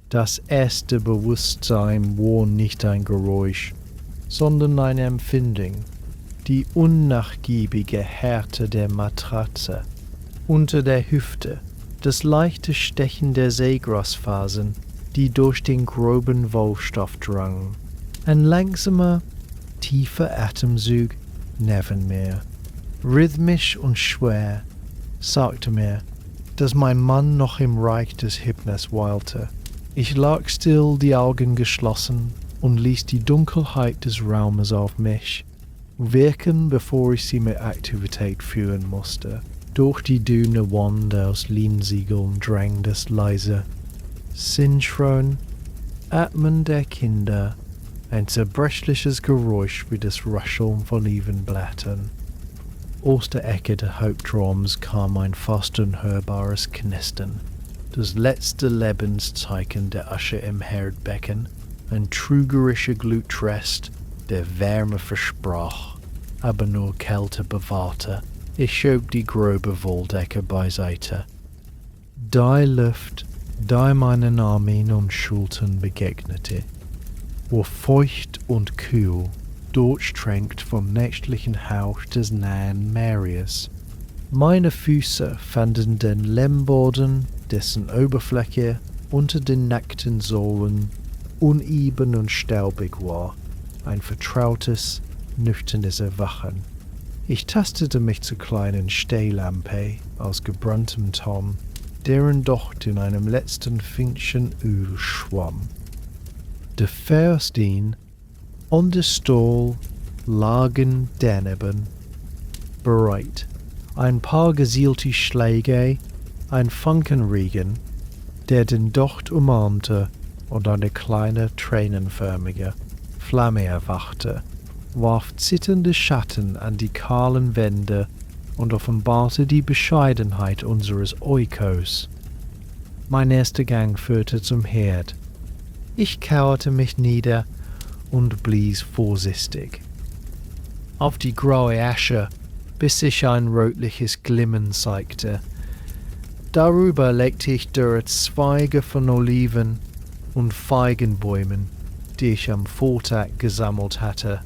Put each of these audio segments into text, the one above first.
Das erste Bewusstsein war nicht ein Geräusch, sondern eine Empfindung, die unnachgiebige Härte der Matratze unter der Hüfte, das leichte Stechen der Seegrasfasern, die durch den groben Wollstoff drangen. Ein langsamer, tiefer Atemzug neben mir, rhythmisch und schwer, sagte mir, dass mein Mann noch im Reich des Hypnos weilte. Ich lag still, die Augen geschlossen, und ließ die Dunkelheit des Raumes auf mich wirken, bevor ich sie mit Aktivität führen musste. Durch die dünne Wand aus Linsiegeln drang das leise, synchron Atmen der Kinder, ein zerbrechliches Geräusch wie das Rascheln von Olivenblättern. Aus der Ecke des Hauptraums kam ein fast unhörbares Knistern, das letzte Lebenszeichen der Asche im Herdbecken, ein trügerischer Glutrest, der Wärme versprach, aber nur Kälte bewahrte. Ich schob die grobe Wolldecke beiseite. Die Luft, die meinen Armen und Schultern begegnete, war feucht und kühl, durchtränkt vom nächtlichen Hauch des nahen Meeres. Meine Füße fanden den Lehmboden, dessen Oberfläche unter den nackten Sohlen uneben und staubig war, ein vertrautes, nüchternes Erwachen. Ich tastete mich zur kleinen Stehlampe aus gebranntem Ton, deren Docht in einem letzten Fünkchen Öl schwamm. Der Fürstin und der Stuhl lagen daneben, bereit. Ein paar gesielte Schläge, ein Funkenregen, der den Docht umarmte und eine kleine tränenförmige Flamme erwachte, warf zitternde Schatten an die kahlen Wände und offenbarte die Bescheidenheit unseres Oikos. Mein erster Gang führte zum Herd. Ich kauerte mich nieder und blies vorsichtig. Auf die graue Asche, bis sich ein rötliches Glimmen zeigte. Darüber legte ich dürre Zweige von Oliven und Feigenbäumen, die ich am Vortag gesammelt hatte.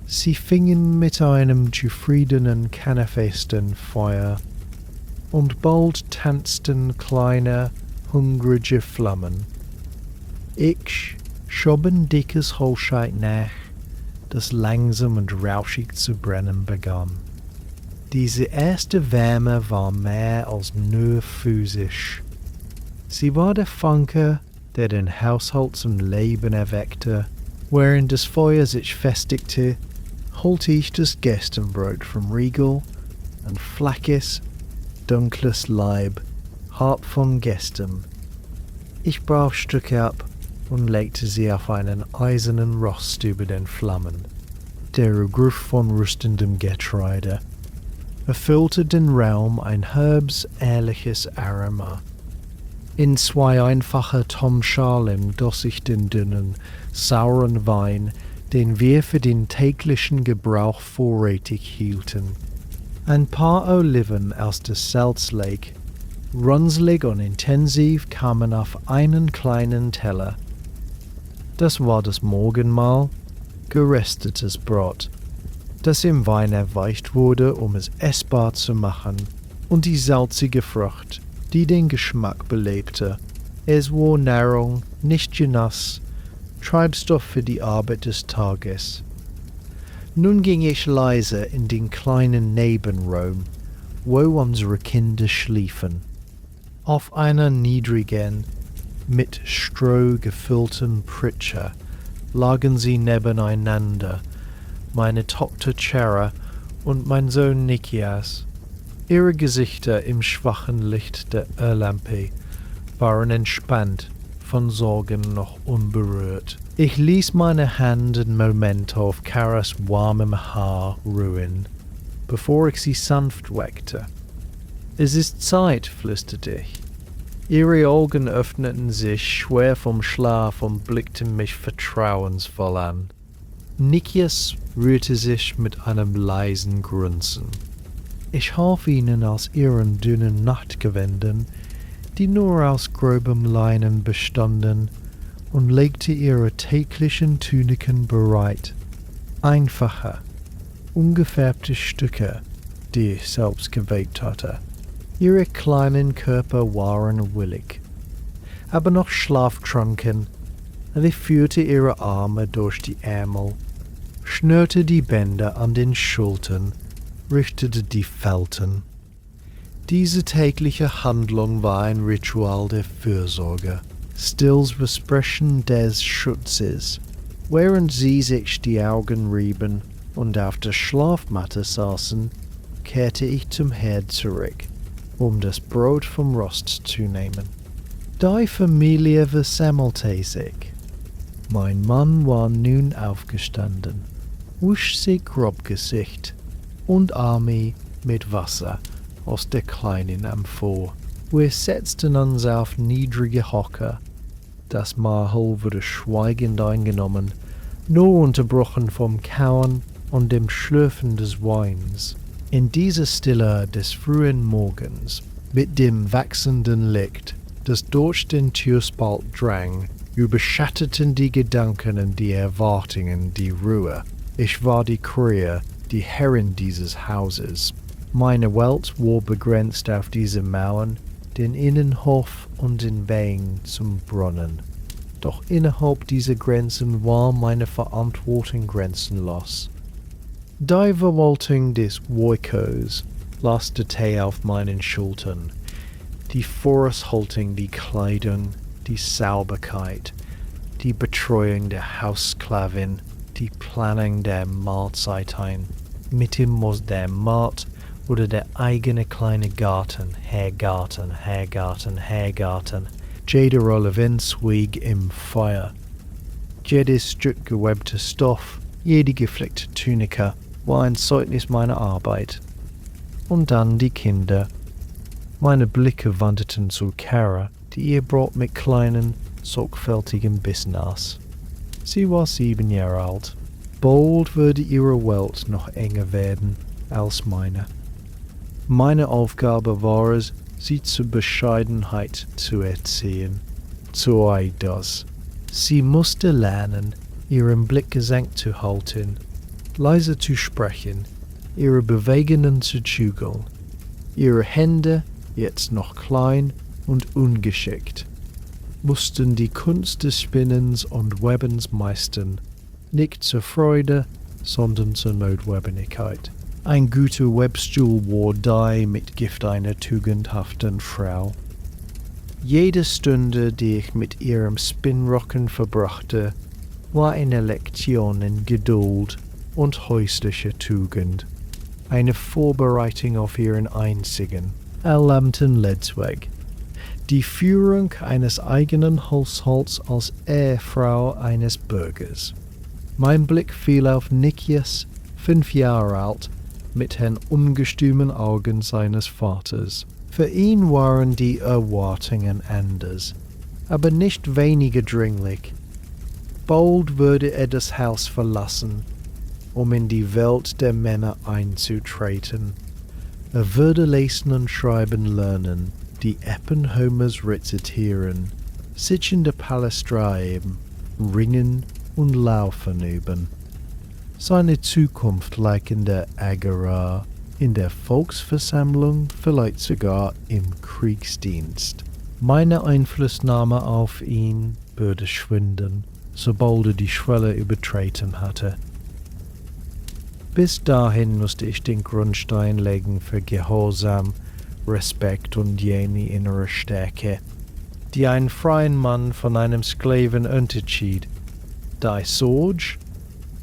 Sie fingen mit einem zufriedenen, kannefesten Feuer, und bald tanzten kleine, hungrige Flammen. Ich schob ein dickes Holzscheit nach, das langsam und rauschig zu brennen begann. Diese erste Wärme war mehr als nur physisch. Sie war der Funke, der den Haushalt zum Leben erweckte. Während das Feuer sich festigte, holte ich das Gerstenbrot vom Riegel, ein flaches, dunkles Laib, hart von gestern. Ich brach Stücke ab und legte sie auf einen eisernen Rost über den Flammen. Der Geruch von rüstendem Getreide erfüllte den Raum, ein herbsähnliches Aroma. In 2 einfache Tonschalen goss ich den dünnen, sauren Wein, den wir für den täglichen Gebrauch vorrätig hielten. Ein paar Oliven aus der Salzlake, runzlig und intensiv, kamen auf einen kleinen Teller. Das war das Morgenmahl, geröstetes Brot, das im Wein erweicht wurde, um es essbar zu machen, und die salzige Frucht, die den Geschmack belebte. Es war Nahrung, nicht Genuss, Treibstoff für die Arbeit des Tages. Nun ging ich leise in den kleinen Nebenraum, wo unsere Kinder schliefen. Auf einer niedrigen, mit Stroh gefüllten Pritsche lagen sie nebeneinander, meine Tochter Chara und mein Sohn Nikias. Ihre Gesichter im schwachen Licht der Öllampe waren entspannt, von Sorgen noch unberührt. Ich ließ meine Hand einen Moment auf Charas warmem Haar ruhen, bevor ich sie sanft weckte. »Es ist Zeit«, flüsterte ich. Ihre Augen öffneten sich schwer vom Schlaf und blickten mich vertrauensvoll an. Nikias rührte sich mit einem leisen Grunzen. Ich half ihnen aus ihren dünnen Nachtgewändern, die nur aus grobem Leinen bestanden, und legte ihre täglichen Tuniken bereit. Einfache, ungefärbte Stücke, die ich selbst gewebt hatte. Ihre kleinen Körper waren willig, aber noch schlaftrunken, und ich führte ihre Arme durch die Ärmel, schnürte die Bänder an den Schultern, richtete die Falten. Diese tägliche Handlung war ein Ritual der Fürsorge, stilles Versprechen des Schutzes. Während sie sich die Augen rieben und auf der Schlafmatte saßen, kehrte ich zum Herd zurück, um das Brot vom Rost zu nehmen. Die Familie versammelte sich. Mein Mann war nun aufgestanden, wusch sich grob Gesicht und Arme mit Wasser aus der kleinen Amphor. Wir setzten uns auf niedrige Hocker. Das Mahl wurde schweigend eingenommen, nur unterbrochen vom Kauen und dem Schlürfen des Weins. In dieser Stille des frühen Morgens, mit dem wachsenden Licht, das durch den Türspalt drang, überschatteten die Gedanken und die Erwartungen die Ruhe. Ich war die Krähe, die Herrin dieses Hauses. Meine Welt war begrenzt auf diese Mauern, den Innenhof und den Wegen zum Brunnen. Doch innerhalb dieser Grenzen war meine Verantwortung grenzenlos. Die Verwaltung des Woikos lastete auf meinen Schultern. Die Vorhaltung, die Kleidung, die Sauberkeit, die Betreuung der Haussklavin, die Planung der Mahlzeiten. Mit ihm muss der Markt oder der eigene kleine Garten, Hergarten. Jede Rolle winzig im Feuer. Jedes Stück gewebter Stoff, jede geflickte Tunika war ein Zeugnis meiner Arbeit. Und dann die Kinder. Meine Blicke wanderten zu Kara, die ihr Brot mit kleinen, sorgfältigen Bissen aß. Sie war 7 Jahre alt. Bald würde ihre Welt noch enger werden als meine. Meine Aufgabe war es, sie zur Bescheidenheit zu erziehen. So das. Sie musste lernen, ihren Blick gesenkt zu halten, leise zu sprechen, ihre Bewegungen zu zügeln. Ihre Hände, jetzt noch klein und ungeschickt, mussten die Kunst des Spinnens und Webens meistern, nicht zur Freude, sondern zur Notwendigkeit. Ein guter Webstuhl war die Mitgift einer tugendhaften Frau. Jede Stunde, die ich mit ihrem Spinnrocken verbrachte, war eine Lektion in Geduld und häuslicher Tugend, eine Vorbereitung auf ihren einzigen, erlernten Lebensweg, die Führung eines eigenen Haushalts als Ehefrau eines Bürgers. Mein Blick fiel auf Nikias, 5 Jahre alt, mit den ungestümen Augen seines Vaters. Für ihn waren die Erwartungen anders, aber nicht weniger dringlich. Bald würde er das Haus verlassen, um in die Welt der Männer einzutreten. Er würde lesen und schreiben lernen, die Epen Homers rezitieren, sich in der Palästra üben, ringen und laufen üben. Seine Zukunft lag in der Agora, in der Volksversammlung, vielleicht sogar im Kriegsdienst. Meine Einflussnahme auf ihn würde schwinden, sobald er die Schwelle übertreten hatte. Bis dahin musste ich den Grundstein legen für Gehorsam, Respekt und jene innere Stärke, die einen freien Mann von einem Sklaven unterschied. Die Sorge,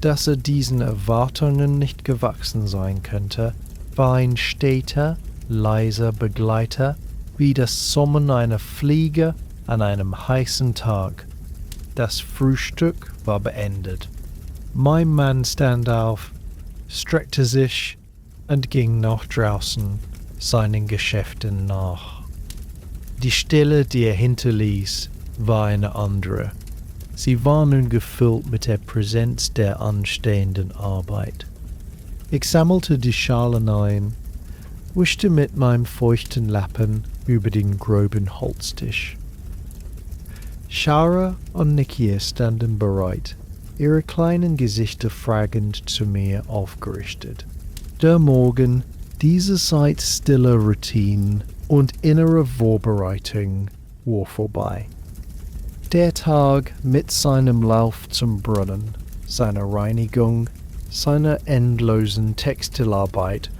dass er diesen Erwartungen nicht gewachsen sein könnte, war ein steter, leiser Begleiter, wie das Summen einer Fliege an einem heißen Tag. Das Frühstück war beendet. Mein Mann stand auf, streckte sich und ging nach draußen, seinen Geschäften nach. Die Stille, die er hinterließ, war eine andere. Sie war nun gefüllt mit der Präsenz der anstehenden Arbeit. Ich sammelte die Schalen ein, wischte mit meinem feuchten Lappen über den groben Holztisch. Shara und Nikia standen bereit, ihre kleinen Gesichter fragend zu mir aufgerichtet. Der Morgen, diese Zeit stiller Routine und innerer Vorbereitung, war vorbei. Der Tag mit seinem Lauf zum Brunnen, seiner Reinigung, seiner endlosen Textilarbeit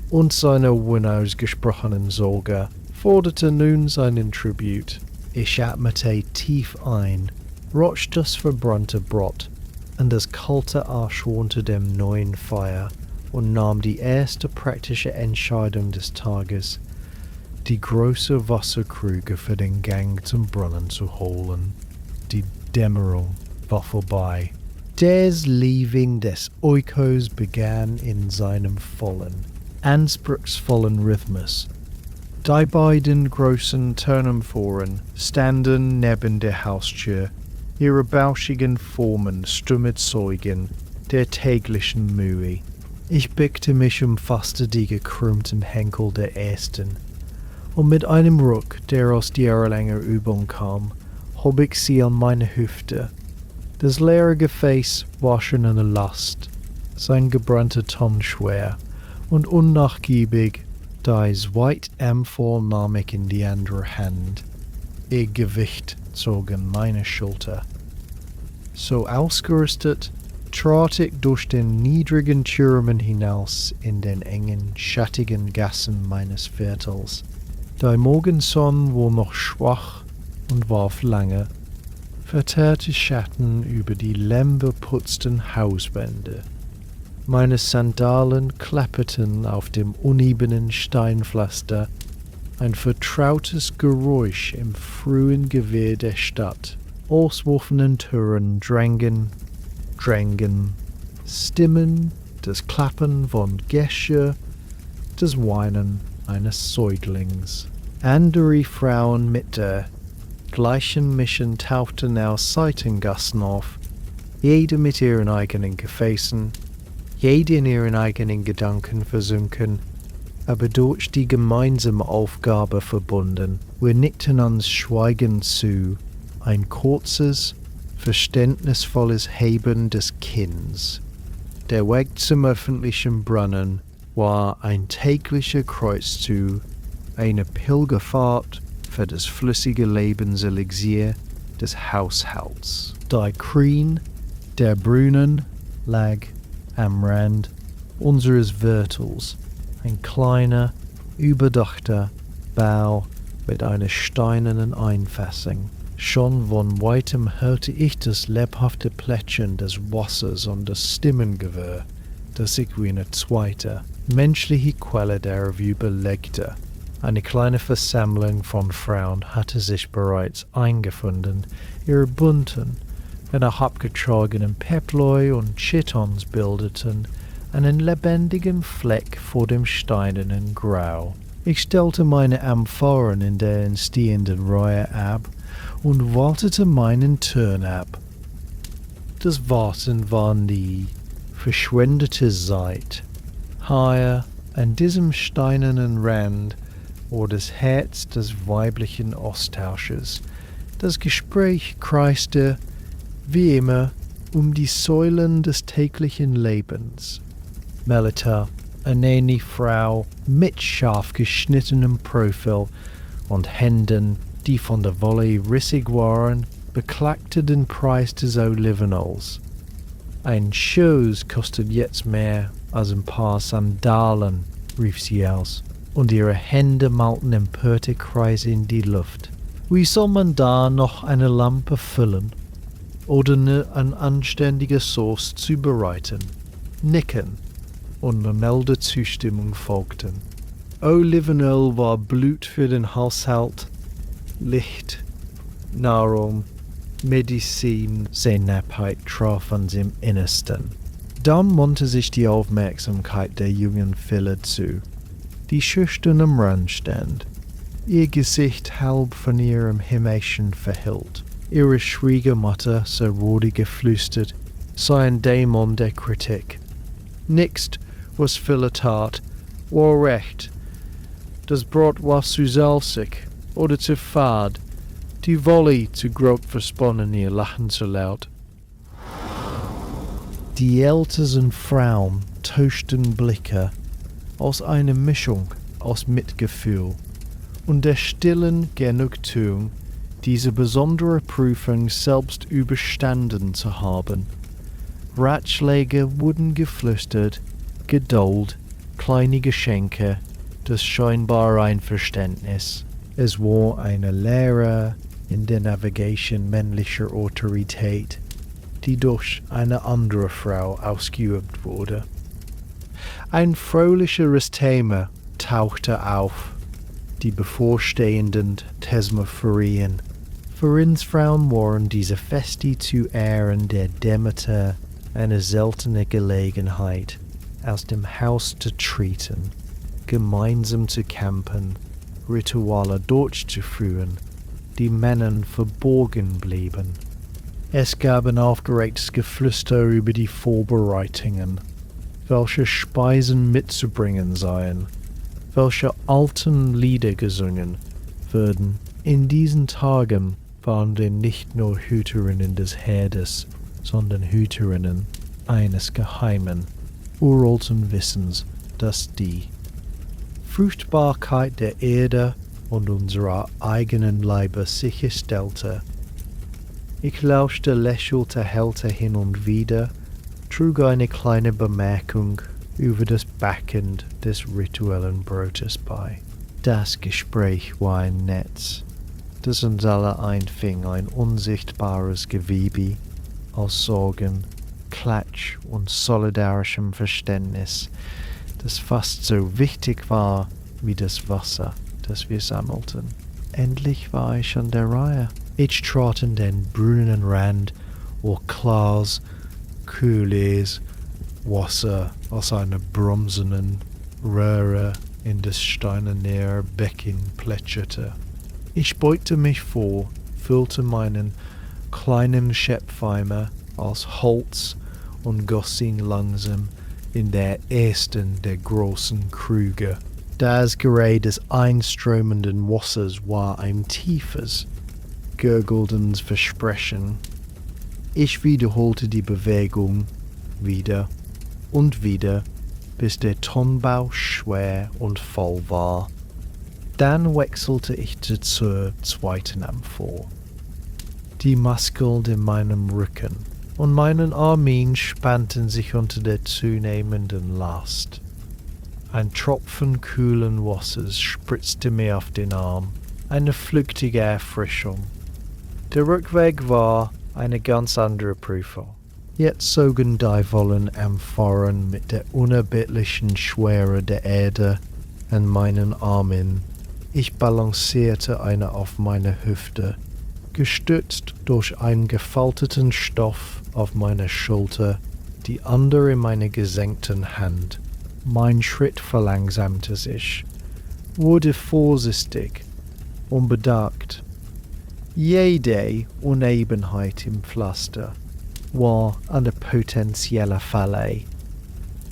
und seiner unausgesprochenen Sorge forderte nun seinen Tribut. Ich atmete tief ein, roch das verbrannte Brot und das kalte Asch unter dem neuen Feuer und nahm die erste praktische Entscheidung des Tages, die große Wasserkrüge für den Gang zum Brunnen zu holen. Die Dämmerung war vorbei. Das Leaving des Eukos begann in seinem vollen, anspruchsvollen Rhythmus. Die beiden großen Turmpforen standen neben der Haustür, ihre bauschigen Formen stumme Zeugen der täglichen Mühe. Ich bückte mich, umfasste die gekrümmten Henkel der ersten, und mit einem Ruck, der aus jahrelanger Übung kam, hob ich sie an meine Hüfte. Das leere Gefäß war schon eine Last, sein gebrannter Ton schwer und unnachgiebig, da es weit empor nahm ich in die andere Hand. Ihr Gewicht zog an meine Schulter. So ausgerüstet trat ich durch den niedrigen Türmen hinaus in den engen, schattigen Gassen meines Viertels. Die Morgensonne war noch schwach und warf lange, verteerte Schatten über die lehmbeputzten Hauswände. Meine Sandalen klapperten auf dem unebenen Steinpflaster, ein vertrautes Geräusch im frühen Gewirr der Stadt. Ausworfenen Türen drängen, Stimmen, das Klappen von Geschirr, das Weinen eines Säuglings. Andere Frauen mit der gleichen Mission tauchten aus Seitengassen auf, jede mit ihren eigenen Gefäßen, jede in ihren eigenen Gedanken versunken, aber durch die gemeinsame Aufgabe verbunden. Wir nickten uns schweigend zu, ein kurzes, verständnisvolles Heben des Kinns. Der Weg zum öffentlichen Brunnen war ein täglicher Kreuzzug, eine Pilgerfahrt für das flüssige Lebenselixier des Haushalts. Die Krien der Brunnen lag am Rand unseres Viertels, ein kleiner, überdachter Bau mit einer steinernen Einfassung. Schon von weitem hörte ich das lebhafte Plätschern des Wassers und das Stimmengewirr, das sich wie eine zweite, menschliche Quelle darüber legte. Eine kleine Versammlung von Frauen hatte sich bereits eingefunden, ihre bunten, herabgetragenen Peploi und Chitons bildeten einen lebendigen Fleck vor dem steinernen Grau. Ich stellte meine Amphoren in der entstehenden Reihe ab und wartete meinen Turn ab. Das Warten war nie verschwendete Zeit. Hier an diesem steinernen Rand war das Herz des weiblichen Austausches. Das Gespräch kreiste, wie immer, um die Säulen des täglichen Lebens. Melita, eine Frau mit scharf geschnittenem Profil und Händen, die von der Wolle rissig waren, beklagte den Preis des Olivenöls. Ein Schuss kostet jetzt mehr als ein paar Sandalen, rief sie aus, und ihre Hände malten empörte Kreise in die Luft. Wie soll man da noch eine Lampe füllen oder eine anständige Sauce zubereiten? Nicken und eine milde Zustimmung folgten. Olivenöl war Blut für den Haushalt, Licht, Nahrung, Medizin, Sehnappheit traf uns im Innersten. Dann munterte sich die Aufmerksamkeit der jungen Fille zu, die schüchtern am Rand stand, ihr Gesicht halb von ihrem Himmlischen verhüllt. Ihre Schwiegermutter, so ruhig geflüstert, sei ein Dämon der Kritik. Nichts, was Fille tat, war recht, das Brot war zu salzig oder zu fad, die Wolle zu grob versponnen, ihr Lachen zu laut. Die ältesten Frauen tauschten Blicke aus einer Mischung aus Mitgefühl und der stillen Genugtuung, diese besondere Prüfung selbst überstanden zu haben. Ratschläge wurden geflüstert, Geduld, kleine Geschenke, das scheinbare Einverständnis. Es war eine Lehre in der Navigation männlicher Autorität, die durch eine andere Frau ausgeübt wurde. Ein fröhlicheres Thema tauchte auf, die bevorstehenden Thesmophoreien. Für uns Frauen waren diese Feste zu Ehren der Demeter eine seltene Gelegenheit, aus dem Haus zu treten, gemeinsam zu campen, Rituale durchzuführen, die Männern verborgen blieben. Es gab ein aufgeregtes Geflüster über die Vorbereitungen, welche Speisen mitzubringen seien, welche alten Lieder gesungen würden. In diesen Tagen waren denn nicht nur Hüterinnen des Herdes, sondern Hüterinnen eines geheimen, uralten Wissens, das die Fruchtbarkeit der Erde und unserer eigenen Leiber sicherstellte. Ich lauschte, lächelte, hälte hin und wieder, trug eine kleine Bemerkung über das Backen des rituellen Brotes bei. Das Gespräch war ein Netz, das uns alle einfing, ein unsichtbares Gewebe aus Sorgen, Klatsch und solidarischem Verständnis, das fast so wichtig war wie das Wasser, das wir sammelten. Endlich war ich an der Reihe. Ich trat an den brünen Rand, wo klares, kühles Wasser aus einer bronzenen Röhre in das steinerne Becken plätscherte. Ich beugte mich vor, füllte meinen kleinen Schöpfeimer aus Holz und goss ihn langsam in der ersten der großen Krüge. Das Gerät des einströmenden Wassers war ein tiefes, gurgelndes Versprechen. Ich wiederholte die Bewegung wieder und wieder, bis der Tonbau schwer und voll war. Dann wechselte ich zur zweiten Amphore. Die Muskeln in meinem Rücken und meinen Armen spannten sich unter der zunehmenden Last. Ein Tropfen kühlen Wassers spritzte mir auf den Arm, eine flüchtige Erfrischung. Der Rückweg war eine ganz andere Prüfung. Jetzt zogen die vollen Amphoren mit der unerbittlichen Schwere der Erde an meinen Armen. Ich balancierte eine auf meiner Hüfte, gestützt durch einen gefalteten Stoff auf meiner Schulter, die andere in meiner gesenkten Hand. Mein Schritt verlangsamte sich, wurde vorsichtig, unbedacht. Jede Unebenheit im Pflaster war eine potenzielle Falle.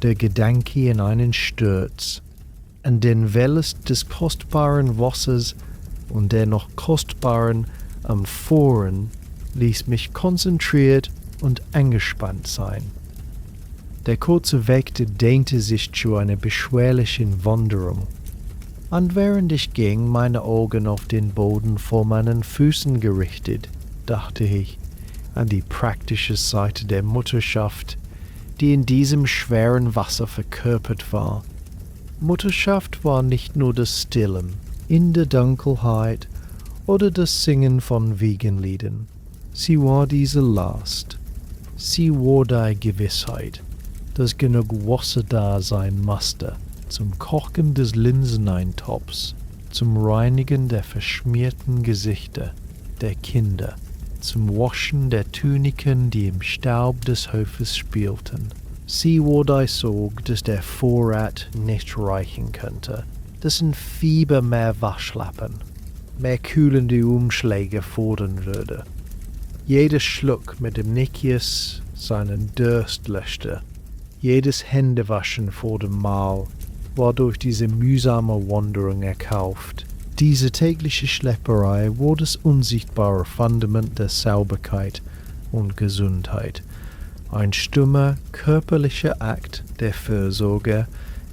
Der Gedanke an einen Sturz, an den Welles des kostbaren Wassers und der noch kostbaren Amphoren ließ mich konzentriert und angespannt sein. Der kurze Weg dehnte sich zu einer beschwerlichen Wanderung. Und während ich ging, meine Augen auf den Boden vor meinen Füßen gerichtet, dachte ich an die praktische Seite der Mutterschaft, die in diesem schweren Wasser verkörpert war. Mutterschaft war nicht nur das Stillen in der Dunkelheit oder das Singen von Wiegenliedern. Sie war diese Last. Sie war die Gewissheit, dass genug Wasser da sein musste zum Kochen des Linseneintopfs, zum Reinigen der verschmierten Gesichter der Kinder, zum Waschen der Tuniken, die im Staub des Hofes spielten. Sie war die Sorge, dass der Vorrat nicht reichen könnte, dass ein Fieber mehr Waschlappen, mehr kühlende Umschläge fordern würde. Jeder Schluck mit dem Nikias seinen Durst löschte, jedes Händewaschen vor dem Mahl war durch diese mühsame Wanderung erkauft. Diese tägliche Schlepperei wurde das unsichtbare Fundament der Sauberkeit und Gesundheit. Ein stummer, körperlicher Akt der Fürsorge,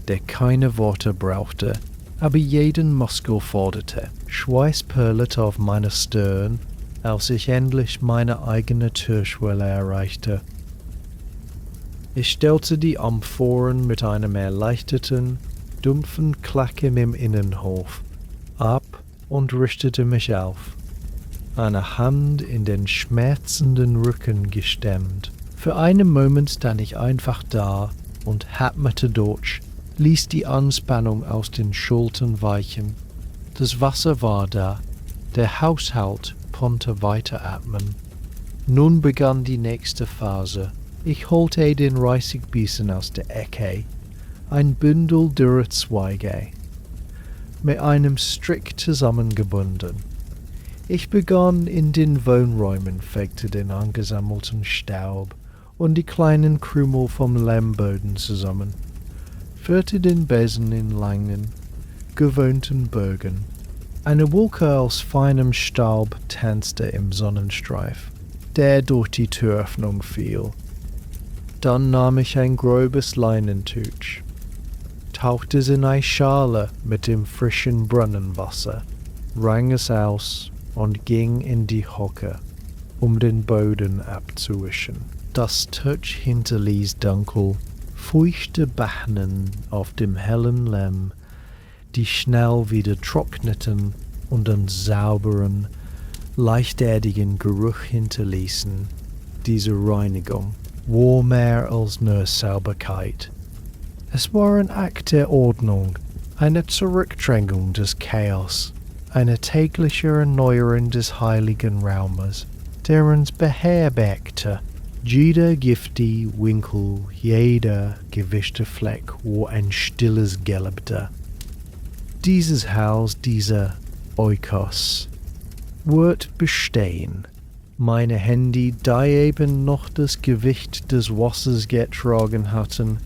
der keine Worte brauchte, aber jeden Muskel forderte. Schweiß perlete auf meiner Stirn, als ich endlich meine eigene Türschwelle erreichte. Ich stellte die Amphoren mit einem erleichterten, dumpfen Klacken im Innenhof ab und richtete mich auf, eine Hand in den schmerzenden Rücken gestemmt. Für einen Moment stand ich einfach da und atmete durch, ließ die Anspannung aus den Schultern weichen. Das Wasser war da, der Haushalt konnte weiteratmen. Nun begann die nächste Phase. Ich holte den Reisigbissen aus der Ecke, ein Bündel dürre Zweige, mit einem Strick zusammengebunden. Ich begann in den Wohnräumen, fegte den angesammelten Staub und die kleinen Krümel vom Lehmboden zusammen, führte den Besen in langen, gewöhnten Bögen. Eine Wolke aus feinem Staub tanzte im Sonnenstreif, der durch die Türöffnung fiel. Dann nahm ich ein grobes Leinentuch, tauchte es in eine Schale mit dem frischen Brunnenwasser, rang es aus und ging in die Hocke, um den Boden abzuwischen. Das Tuch hinterließ dunkel, feuchte Bahnen auf dem hellen Lehm, die schnell wieder trockneten und einen sauberen, leichterdigen Geruch hinterließen. Diese Reinigung war mehr als nur Sauberkeit. Es war ein Akt der Ordnung, eine Zurückdrängung des Chaos, eine tägliche Erneuerung des heiligen Raumes, der uns beherbergte. Jeder giftige Winkel, jeder gewischte Fleck war ein stilles Gelübde. Dieses Haus, dieser Oikos, wird bestehen. Meine Hände, die eben noch das Gewicht des Wassers getragen hatten,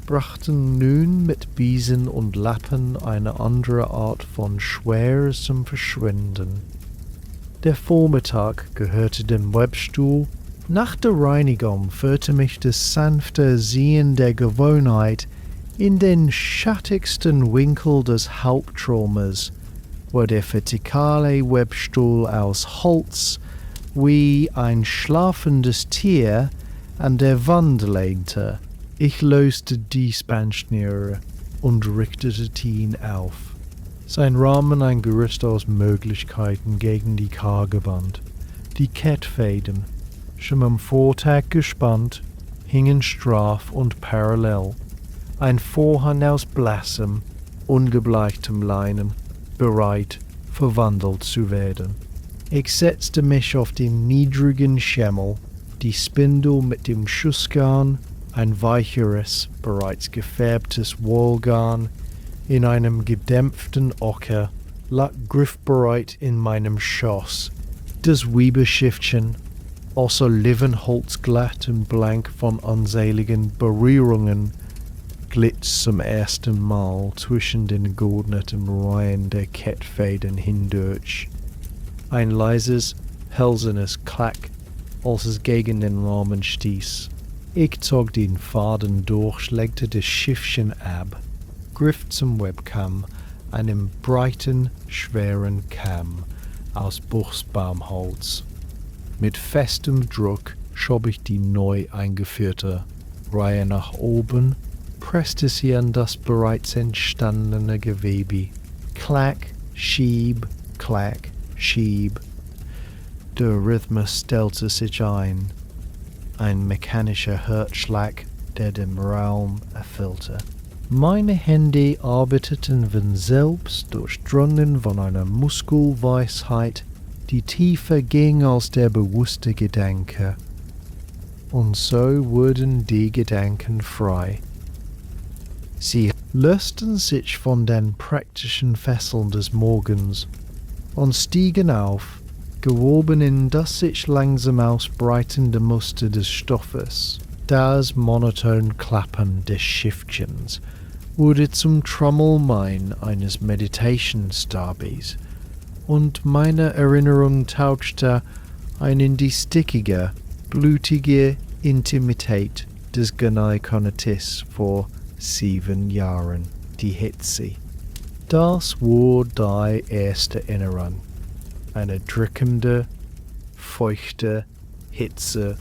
brachten nun mit Biesen und Lappen eine andere Art von Schwere zum Verschwinden. Der Vormittag gehörte dem Webstuhl. Nach der Reinigung führte mich das sanfte Sehen der Gewohnheit in den schattigsten Winkel des Hauptraumes, wo der vertikale Webstuhl aus Holz wie ein schlafendes Tier an der Wand lehnte. Ich löste die Spannschnüre und richtete ihn auf. Sein Rahmen ein Gerüst aus Möglichkeiten gegen die karge Wand. Die Kettfäden, schon am Vortag gespannt, hingen straff und parallel. Ein Vorhang aus blassem, ungebleichtem Leinen, bereit, verwandelt zu werden. Ich setzte mich auf den niedrigen Schemmel, die Spindel mit dem Schussgarn, ein weicheres, bereits gefärbtes Wollgarn, in einem gedämpften Ocker, lag griffbereit in meinem Schoß. Das Weberschiffchen, außer Livenholz glatt und blank von unseligen Berührungen, glitt zum ersten Mal zwischen den geordneten Reihen der Kettfäden hindurch. Ein leises, hölzernes Klack, als es gegen den Rahmen stieß. Ich zog den Faden durch, legte das Schiffchen ab, griff zum Webkamm, einem breiten, schweren Kamm aus Buchsbaumholz. Mit festem Druck schob ich die neu eingeführte Reihe nach oben, presste sie an das bereits entstandene Gewebe. Klack, schieb, klack, schieb. Der Rhythmus stellte sich ein mechanischer Herzschlag, der den Raum erfüllte. Meine Hände arbeiteten von selbst, durchdrungen von einer Muskelweisheit, die tiefer ging als der bewusste Gedanke. Und so wurden die Gedanken frei. Sie lösten sich von den praktischen Fesseln des Morgens und stiegen auf, gewoben in das sich langsam ausbreitende Muster des Stoffes, das monoton Klappern des Schiffchens, wurde zum Trommelmain eines Meditationsdarbys, und meine Erinnerung tauchte ein in die stickige, blutige Intimität des Geneikonetis vor 7 Jahren, die Hitze. Das war die erste Erinnerung. Eine drückende, feuchte Hitze,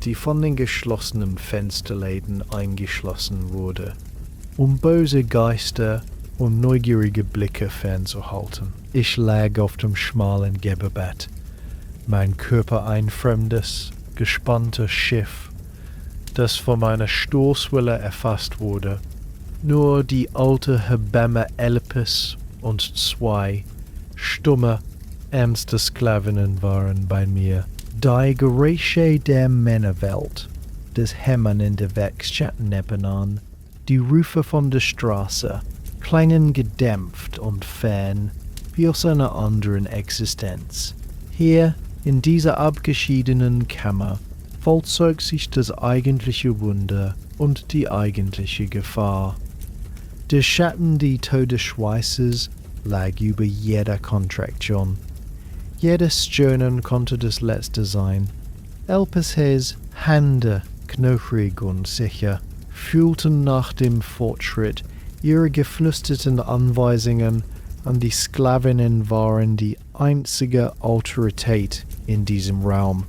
die von den geschlossenen Fensterläden eingeschlossen wurde, um böse Geister und neugierige Blicke fernzuhalten. Ich lag auf dem schmalen Gäbebett, mein Körper ein fremdes, gespanntes Schiff, das von meiner Stoßwelle erfasst wurde. Nur die alte Hebamme Elpis und 2 stumme, ernste Sklavinnen waren bei mir. Die Geräusche der Männerwelt, das Hämmern in der Werkstatt nebenan, die Rufe von der Straße, klangen gedämpft und fern, wie aus einer anderen Existenz. Hier, in dieser abgeschiedenen Kammer, vollzog sich das eigentliche Wunder und die eigentliche Gefahr. Der Schatten des Todesschweißes lag über jeder Kontraktion. Jedes Stöhnen konnte das letzte sein. Elpis' Hände, knochig und sicher, fühlten nach dem Fortschritt. Ihre geflüsterten Anweisungen an die Sklavinnen waren die einzige Autorität in diesem Raum.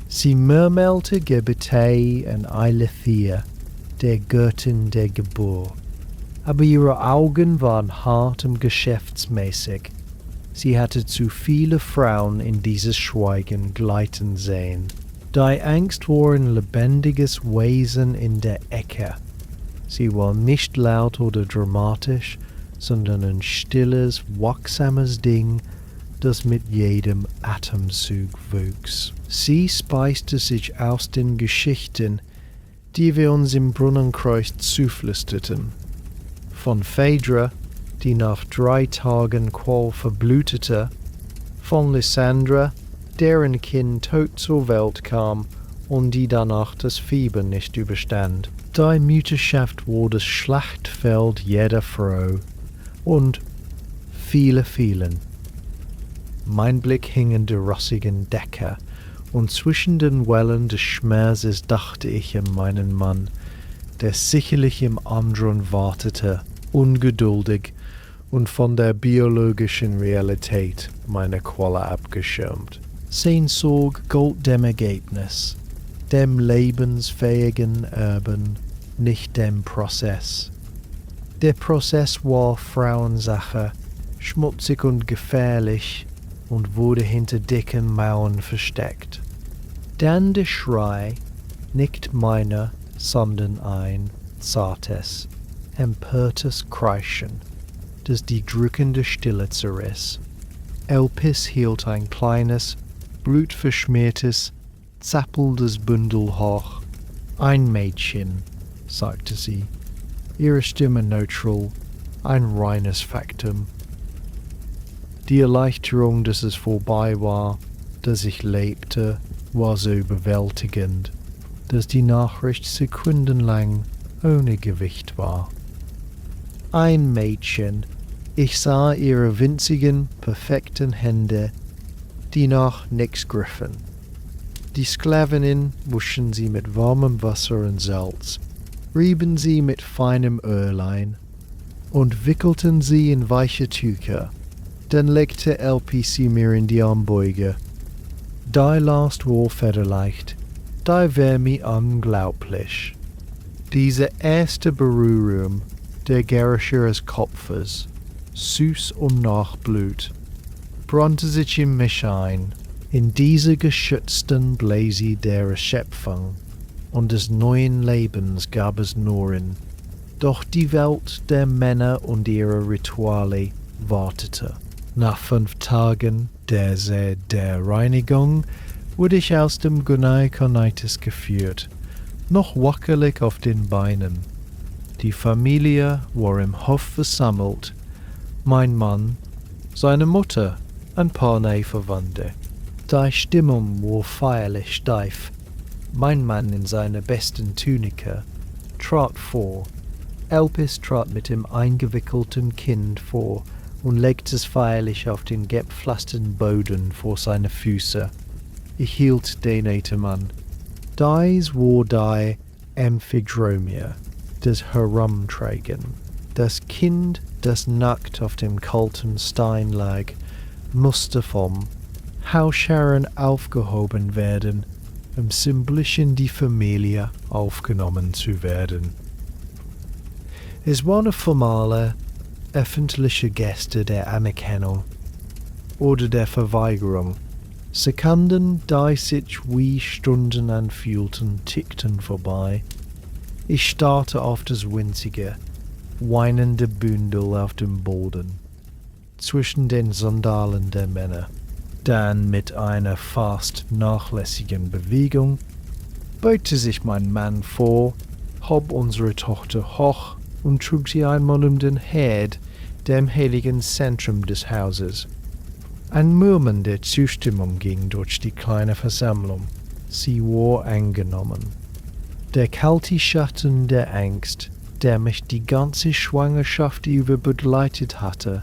Sie murmelte Gebete an Eileithia, der Göttin der Geburt. Aber ihre Augen waren hart und geschäftsmäßig. Sie hatte zu viele Frauen in dieses Schweigen gleiten sehen. Die Angst war ein lebendiges Wesen in der Ecke. Sie war nicht laut oder dramatisch, sondern ein stilles, wachsames Ding, das mit jedem Atemzug wuchs. Sie speiste sich aus den Geschichten, die wir uns im Brunnenkreuz zuflüsterten. Von Phaedra, die nach 3 Tagen Qual verblutete, von Lysandra, deren Kind tot zur Welt kam und die danach das Fieber nicht überstand. Die Mutterschaft war das Schlachtfeld jeder Frau und vielen. Mein Blick hing in der rossigen Decke, und zwischen den Wellen des Schmerzes dachte ich an meinen Mann, der sicherlich im Andron wartete, ungeduldig und von der biologischen Realität meiner Qual abgeschirmt. Sehnsucht galt dem Ergebnis, dem lebensfähigen Erben, nicht dem Prozess. Der Prozess war Frauensache, schmutzig und gefährlich und wurde hinter dicken Mauern versteckt. Dann der Schrei, nicht meiner, sondern ein zartes, empörtes Kreischen, das die drückende Stille zerriss. Elpis hielt ein kleines, blutverschmiertes, zappelndes Bündel hoch. Ein Mädchen, sagte sie, ihre Stimme neutral, ein reines Faktum. Die Erleichterung, dass es vorbei war, dass ich lebte, war so überwältigend, dass die Nachricht sekundenlang ohne Gewicht war. Ein Mädchen. Ich sah ihre winzigen, perfekten Hände, die nach nichts griffen. Die Sklavinnen wuschen sie mit warmem Wasser und Salz, rieben sie mit feinem Ölein und wickelten sie in weiche Tücher. Dann legte Elpis sie mir in die Armbeuge. Die Last war federleicht, die war mir unglaublich. Diese erste Berührung der Geräusche des Kopfes, süß und nach Blut, brannte sich in mich ein, in diese geschützten Bläse der Erschöpfung und des neuen Lebens gab es Nuren. Doch die Welt der Männer und ihrer Rituale wartete. Nach 5 Tagen der Reinigung wurde ich aus dem Gynaikonitis geführt, noch wackelig auf den Beinen. Die Familie war im Hof versammelt, mein Mann, seine Mutter, ein paar Verwandte. Die Stimmung war feierlich steif. Mein Mann in seiner besten Tunike trat vor, Elpis trat mit dem eingewickelten Kind vor und legte es feierlich auf den gepflasterten Boden vor seine Füße. Ich hielt den Atem an. Dies war die Amphidromie, das Herumtragen. Das Kind, das nackt auf dem kalten Stein lag, musste vom Hausherren aufgehoben werden, um symbolisch in die Familie aufgenommen zu werden. Es war eine formale, öffentliche Geste der Anerkennung oder der Verweigerung. Sekunden, die sich wie Stunden anfühlten, tickten vorbei. Ich starrte auf das winzige, weinende Bündel auf dem Boden, zwischen den Sandalen der Männer. Dann mit einer fast nachlässigen Bewegung beugte sich mein Mann vor, hob unsere Tochter hoch und trug sie einmal um den Herd, dem heiligen Zentrum des Hauses. Ein Murmeln der Zustimmung ging durch die kleine Versammlung. Sie war angenommen. Der kalte Schatten der Angst, der mich die ganze Schwangerschaft über begleitet hatte,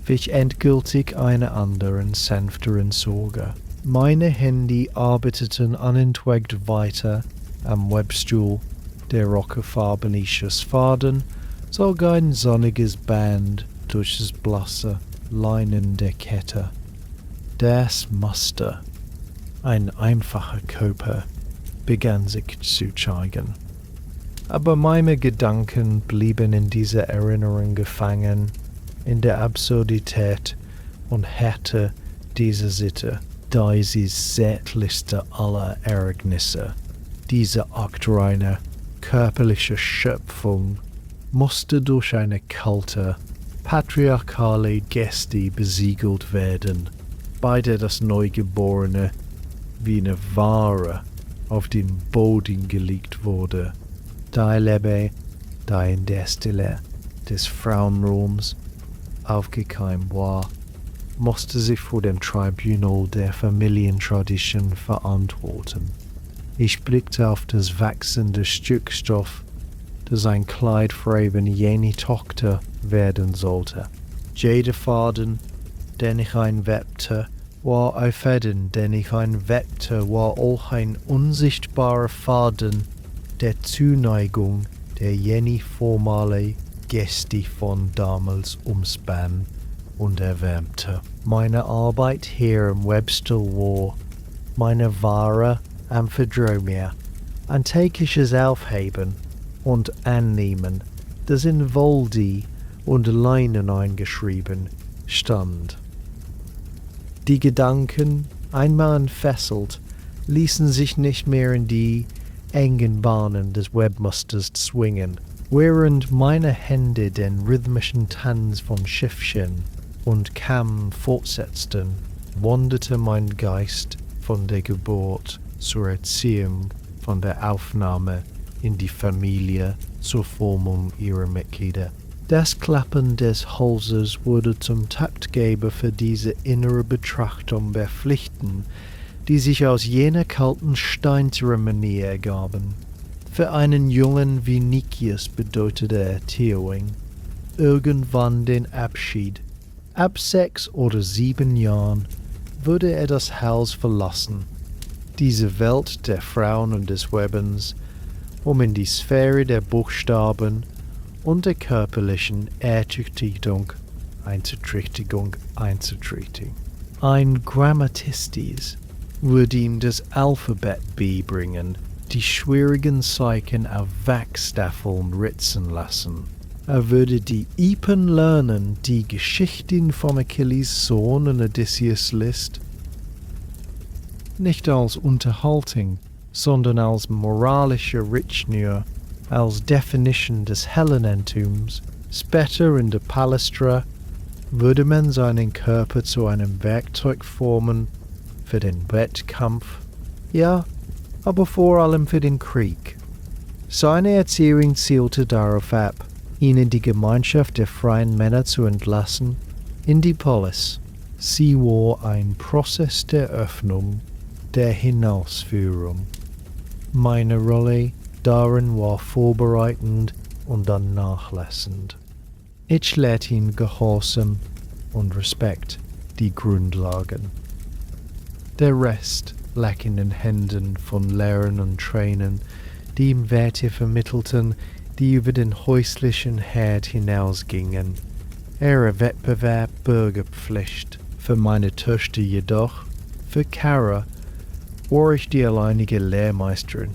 wich endgültig einer anderen, sanfteren Sorge. Meine Hände arbeiteten unentwegt weiter am Webstuhl, der rockefarbenisches Faden zog ein sonniges Band durch das blasse Leinen der Kette. Das Muster, ein einfacher Körper, begann sich zu zeigen. Aber meine Gedanken blieben in dieser Erinnerung gefangen, in der Absurdität und Härte dieser Sitte, diese zärtlichste aller Ereignisse, diese achtreine, körperliche Schöpfung, musste durch eine kalte, patriarchale Geste besiegelt werden, bei der das Neugeborene wie eine Ware auf den Boden gelegt wurde. Da Liebe, da in der Stille des Frauenraums aufgekeimt war, musste sich vor dem Tribunal der Familientradition verantworten. Ich blickte auf das wachsende Stück Stoff, das ein Kleid für eben jene Tochter werden sollte. Jeder Faden, den ich einwebte, war ein Faden, den ich einwebte, war auch ein unsichtbarer Faden der Zuneigung, der jene formale Geste von damals umspann und erwärmte. Meine Arbeit hier im Webstuhl war meine wahre Amphidromie, ein tägliches Aufheben und Annehmen, das in Waldi und Leinen eingeschrieben stand. Die Gedanken, einmal entfesselt, ließen sich nicht mehr in die engen Bahnen des Webmusters zwingen. Während meine Hände den rhythmischen Tanz von Schiffchen und Kamm fortsetzten, wanderte mein Geist von der Geburt zur Erziehung, von der Aufnahme in die Familie zur Formung ihrer Mitglieder. Das Klappen des Halses wurde zum Taktgeber für diese innere Betrachtung der Pflichten, die sich aus jener kalten Steinzeremonie ergaben. Für einen Jungen wie Nikias bedeutete Erziehung irgendwann den Abschied. Ab 6 oder 7 Jahren würde er das Haus verlassen, diese Welt der Frauen und des Webens, um in die Sphäre der Buchstaben und der körperlichen Ertüchtigung einzutreten. Ein Grammatistis würde ihm das Alphabet beibringen, die schwierigen Zeichen auf Wachstafeln ritzen lassen. Er würde die Ipen lernen, die Geschichten von Achilles Sohn und Odysseus List, nicht als Unterhaltung, sondern als moralische Richtschnur, als Definition des Hellenentums. Später in der Palästra würde man seinen Körper zu einem Werkzeug formen für den Wettkampf, ja, aber vor allem für den Krieg. Seine Erziehung zielte darauf ab, ihn in die Gemeinschaft der freien Männer zu entlassen, in die Polis. Sie war ein Prozess der Öffnung, der Hinausführung. Meine Rolle darin war vorbereitend und dann nachlassend. Ich lehrte ihn Gehorsam und Respekt, die Grundlagen. Der Rest lag in den Händen von Lehrern und Trainern, die ihm Werte vermittelten, die über den häuslichen Herd hinausgingen. Ihre Wettbewerb Bürgerpflicht, für meine Töchter jedoch, für Kara, war ich die alleinige Lehrmeisterin.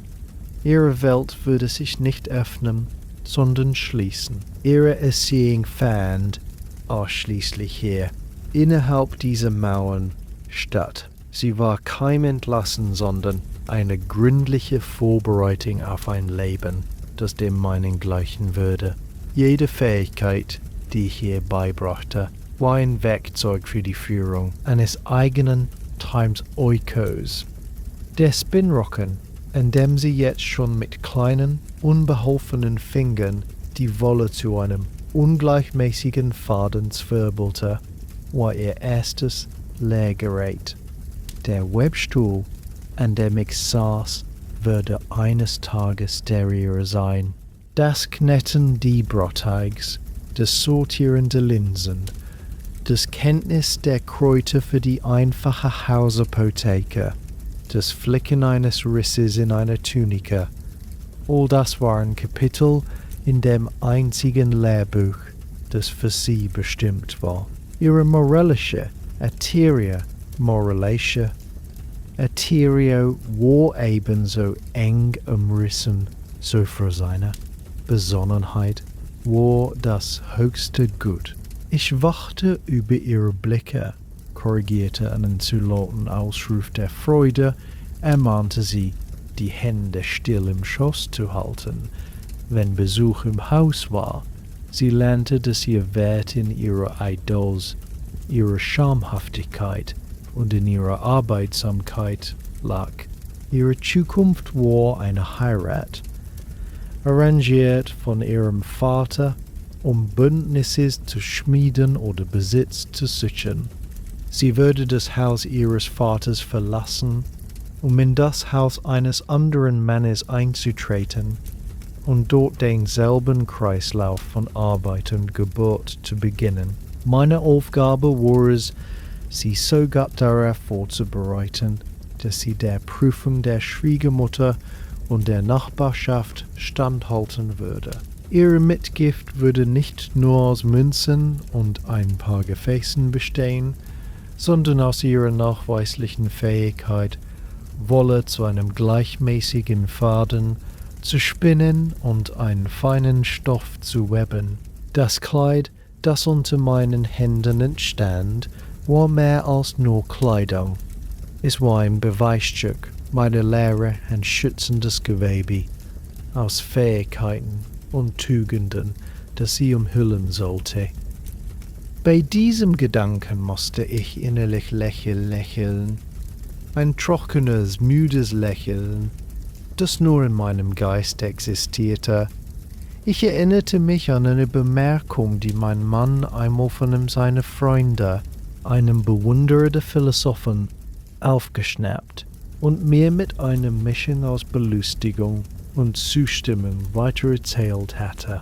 Ihre Welt würde sich nicht öffnen, sondern schließen. Ihre Erziehung fand ausschließlich hier, innerhalb dieser Mauern, statt. Sie war kein Entlassen, sondern eine gründliche Vorbereitung auf ein Leben, das dem meinen gleichen würde. Jede Fähigkeit, die ich hier beibrachte, war ein Werkzeug für die Führung eines eigenen Times Oikos. Der Spinnrocken, in dem sie jetzt schon mit kleinen, unbeholfenen Fingern die Wolle zu einem ungleichmäßigen Faden zwirbelte, war ihr erstes Lehrgerät. Der Webstuhl, an dem ich saß, würde eines Tages der ihre sein. Das Knetten die Brotteigs, das Sortieren der Linsen, das Kenntnis der Kräuter für die einfache Hausapotheke, das Flicken eines Risses in einer Tunika, all das waren Kapitel in dem einzigen Lehrbuch, das für sie bestimmt war. Ihre moralische, moralische Ätherio war ebenso eng umrissen, so für seine Besonnenheit war das höchste Gut. Ich wachte über ihre Blicke, korrigierte einen zu lauten Ausruf der Freude, ermahnte sie, die Hände still im Schoß zu halten, wenn Besuch im Haus war. Sie lernte, dass ihr Wert in ihrer Idols, ihrer Schamhaftigkeit und in ihrer Arbeitsamkeit lag. Ihre Zukunft war eine Heirat, arrangiert von ihrem Vater, um Bündnisse zu schmieden oder Besitz zu sichern. Sie würde das Haus ihres Vaters verlassen, um in das Haus eines anderen Mannes einzutreten und dort denselben Kreislauf von Arbeit und Geburt zu beginnen. Meine Aufgabe war es, sie so gut darauf vorzubereiten, dass sie der Prüfung der Schwiegermutter und der Nachbarschaft standhalten würde. Ihre Mitgift würde nicht nur aus Münzen und ein paar Gefäßen bestehen, sondern aus ihrer nachweislichen Fähigkeit, Wolle zu einem gleichmäßigen Faden zu spinnen und einen feinen Stoff zu weben. Das Kleid, das unter meinen Händen entstand, war mehr als nur Kleidung. Es war ein Beweisstück meiner Lehre, ein schützendes Gewebe aus Fähigkeiten und Tugenden, das sie umhüllen sollte. Bei diesem Gedanken musste ich innerlich lächeln, ein trockenes, müdes Lächeln, das nur in meinem Geist existierte. Ich erinnerte mich an eine Bemerkung, die mein Mann einmal von einem seiner Freunde, einem Bewunderer der Philosophen, aufgeschnappt und mir mit einer Mischung aus Belustigung und Zustimmung weitererzählt hatte.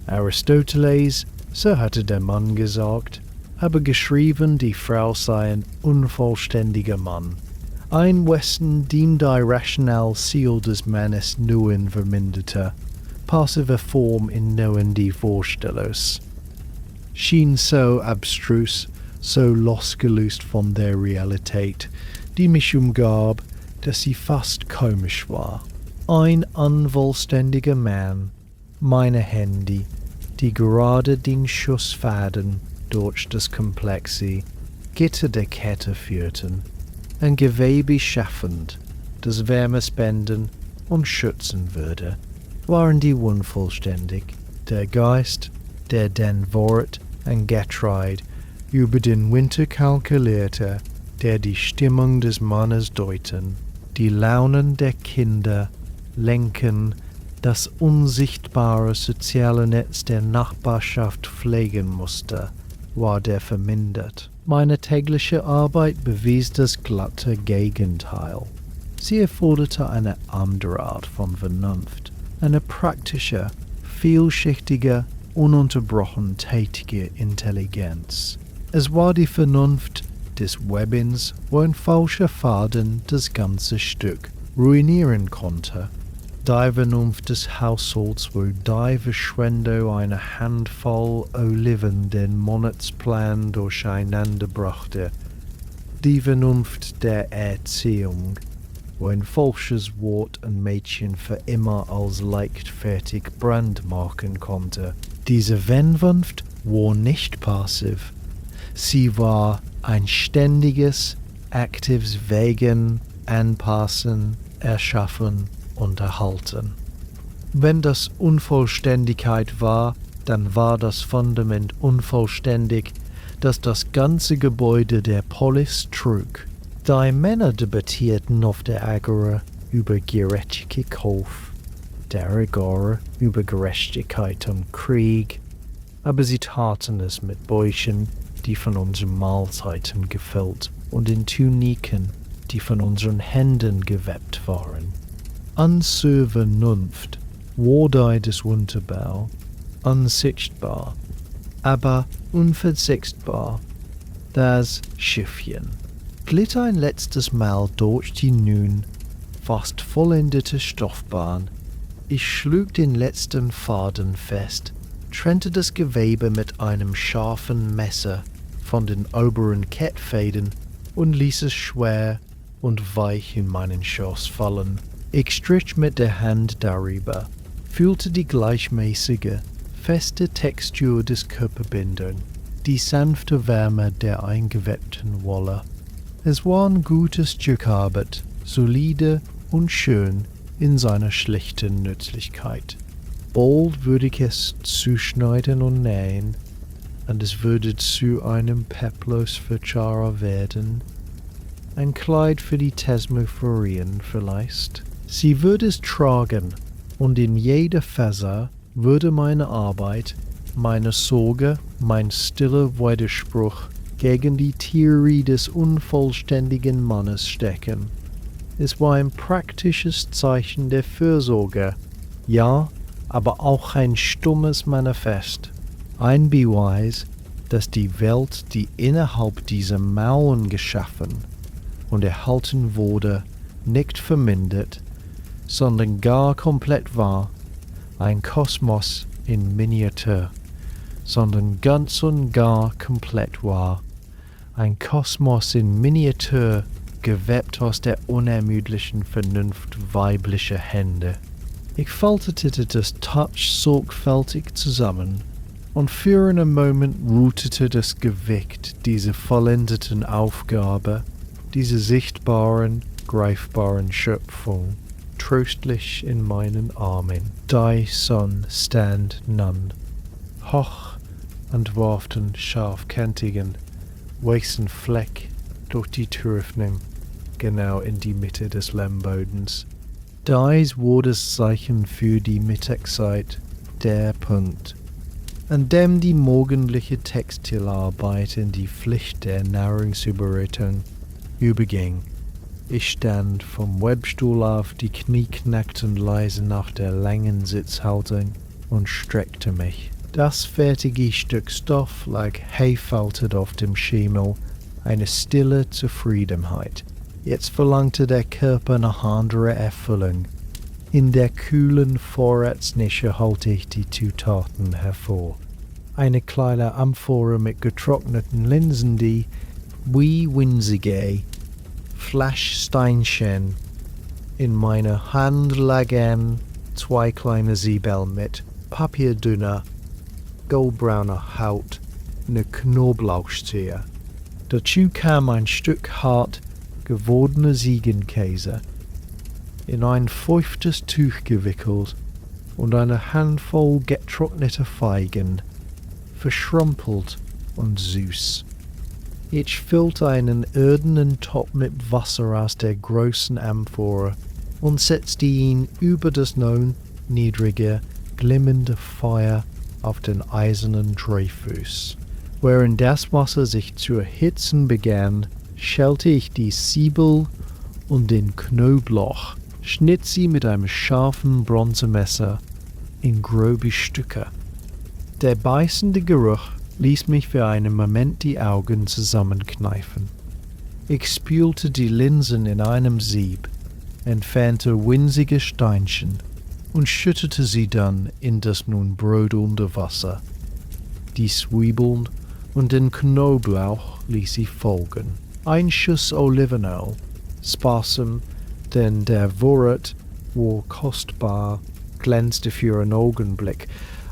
Aristoteles, so hatte der Mann gesagt, habe geschrieben, die Frau sei ein unvollständiger Mann, ein wessen die rational Ziel des Mannes nur verminderte, passive Form in nur die Vorstellung, schien so abstrus, so losgelöst von der Realität, die mich umgab, dass sie fast komisch war. Ein unvollständiger Mann, meine Hände, die gerade den Schussfaden durch das komplexe Gitter der Kette führten, ein Gewebe schaffend, das Wärme spenden und schützen würde, waren die unvollständig. Der Geist, der den Wort und Getreid über den Winter kalkulierte, der die Stimmung des Mannes deuten, die Launen der Kinder lenken, das unsichtbare soziale Netz der Nachbarschaft pflegen musste, war der vermindert. Meine tägliche Arbeit bewies das glatte Gegenteil. Sie erforderte eine andere Art von Vernunft, eine praktische, vielschichtige, ununterbrochen tätige Intelligenz. Es war die Vernunft des Webbens, wo ein falscher Faden das ganze Stück ruinieren konnte. Die Vernunft des Haushalts, wo die Verschwendung eine Handvoll Oliven den Monatsplan durcheinander brachte. Die Vernunft der Erziehung, wo ein falsches Wort ein Mädchen für immer als leichtfertig brandmarken konnte. Diese Vernunft war nicht passiv. Sie war ein ständiges, aktives Wägen, Anpassen, Erschaffen und Erhalten. Wenn das Unvollständigkeit war, dann war das Fundament unvollständig, das das ganze Gebäude der Polis trug. Die Männer debattierten auf der Agora über Gerechtigkeit, der Agora über Gerechtigkeit und Krieg, aber sie taten es mit Bäuchen, die von unseren Mahlzeiten gefüllt und in Tuniken, die von unseren Händen gewebt waren. An zur Vernunft war das Wunderbau, unsichtbar, aber unverzichtbar, das Schiffchen. Glitt ein letztes Mal durch die nun fast vollendete Stoffbahn. Ich schlug den letzten Faden fest, trennte das Gewebe mit einem scharfen Messer von den oberen Kettfäden und ließ es schwer und weich in meinen Schoß fallen. Ich strich mit der Hand darüber, fühlte die gleichmäßige, feste Textur des Körperbindung, die sanfte Wärme der eingewebten Wolle. Es war ein gutes Stück Arbeit, solide und schön in seiner schlichten Nützlichkeit. Bald würde ich es zuschneiden und nähen, und es würde zu einem Peplosverzahrer werden. Ein Kleid für die Thesmophorien vielleicht. Sie würde es tragen, und in jeder Faser würde meine Arbeit, meine Sorge, mein stiller Widerspruch gegen die Theorie des unvollständigen Mannes stecken. Es war ein praktisches Zeichen der Fürsorge, ja, aber auch ein stummes Manifest, ein Beweis, dass die Welt, die innerhalb dieser Mauern geschaffen und erhalten wurde, nicht vermindert, sondern gar komplett war, ein Kosmos in Miniatur, sondern ganz und gar komplett war, ein Kosmos in Miniatur, gewebt aus der unermüdlichen Vernunft weiblicher Hände. Ich faltete das Touch sorgfältig zusammen, und für einen Moment ruhte das Gewicht dieser vollendeten Aufgabe, dieser sichtbaren, greifbaren Schöpfung, tröstlich in meinen Armen. Die Sonne stand nun, hoch und warf den scharfkantigen, weißen Fleck durch die Türöffnung genau in die Mitte des Lammbodens. Dies war das Zeichen für die Mittagszeit, der Punkt, an dem die morgendliche Textilarbeit in die Pflicht der Nahrungszubereitung überging. Ich stand vom Webstuhl auf, die Knie knackten leise nach der langen Sitzhaltung und streckte mich. Das fertige Stück Stoff lag hefaltet auf dem Schemel, eine stille Zufriedenheit. Jetzt verlangte der Körper nach anderer Erfüllung. In der kühlen Vorratsnische holte ich die Zutaten hervor. Eine kleine Amphore mit getrockneten Linsen, die, wie winzige Flaschsteinchen. In meiner Hand lagen 2 kleine Siebel mit papierdünner, goldbrauner Haut, eine Knoblauchzehe. Dazu kam ein Stück hart gewordener Ziegenkäse, in ein feuchtes Tuch gewickelt, und eine Handvoll getrockneter Feigen, verschrumpelt und süß. Ich füllte einen irdenen Topf mit Wasser aus der großen Amphore und setzte ihn über das nun niedrige, glimmende Feuer auf den eisernen Drehfuß. Während das Wasser sich zu erhitzen begann, schälte ich die Zwiebel und den Knoblauch, schnitt sie mit einem scharfen Bronzemesser in grobe Stücke. Der beißende Geruch ließ mich für einen Moment die Augen zusammenkneifen. Ich spülte die Linsen in einem Sieb, entfernte winzige Steinchen und schüttete sie dann in das nun brodelnde Wasser. Die Zwiebeln und den Knoblauch ließ ich folgen. Ein Schuss Olivenöl, sparsam, denn der Vorrat war kostbar, glänzte für einen Augenblick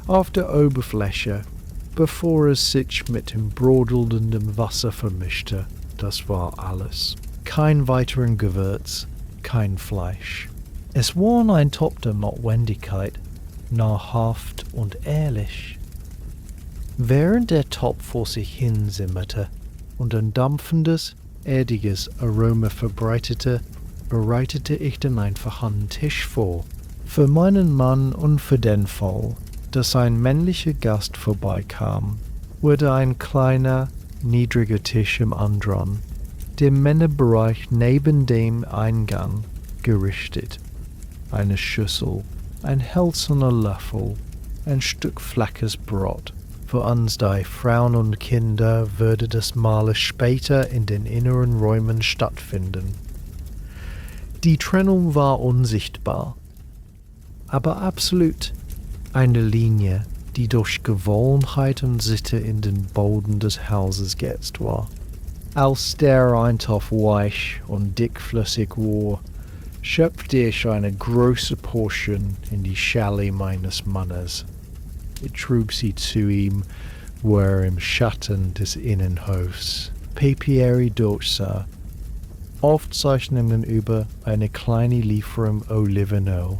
auf der Oberfläche, bevor es sich mit dem brodelnden Wasser vermischte. Das war alles. Kein weiteren Gewürz, kein Fleisch. Es war ein Topf der Notwendigkeit, nahrhaft und ehrlich. Während der Topf vor sich hinsimmerte und ein dampfendes, erdiges Aroma verbreitete, bereitete ich den einfachen Tisch vor. Für meinen Mann und für den Fall, dass ein männlicher Gast vorbeikam, wurde ein kleiner, niedriger Tisch im anderen, dem Männerbereich neben dem Eingang, gerichtet. Eine Schüssel, ein hölzerner Löffel, ein Stück flaches Brot. Für uns drei Frauen und Kinder würde das Mahl später in den inneren Räumen stattfinden. Die Trennung war unsichtbar, aber absolut. Eine Linie, die durch Gewohnheit und Sitte in den Boden des Hauses geätzt war. Als der Eintopf weich und dickflüssig war, schöpfte ich eine große Portion in die Schale meines Mannes. Ich trug sie zu ihm, wo im Schatten des Innenhofs Papieri durchsah, Aufzeichnungen über eine kleine Lieferung Olivenöl.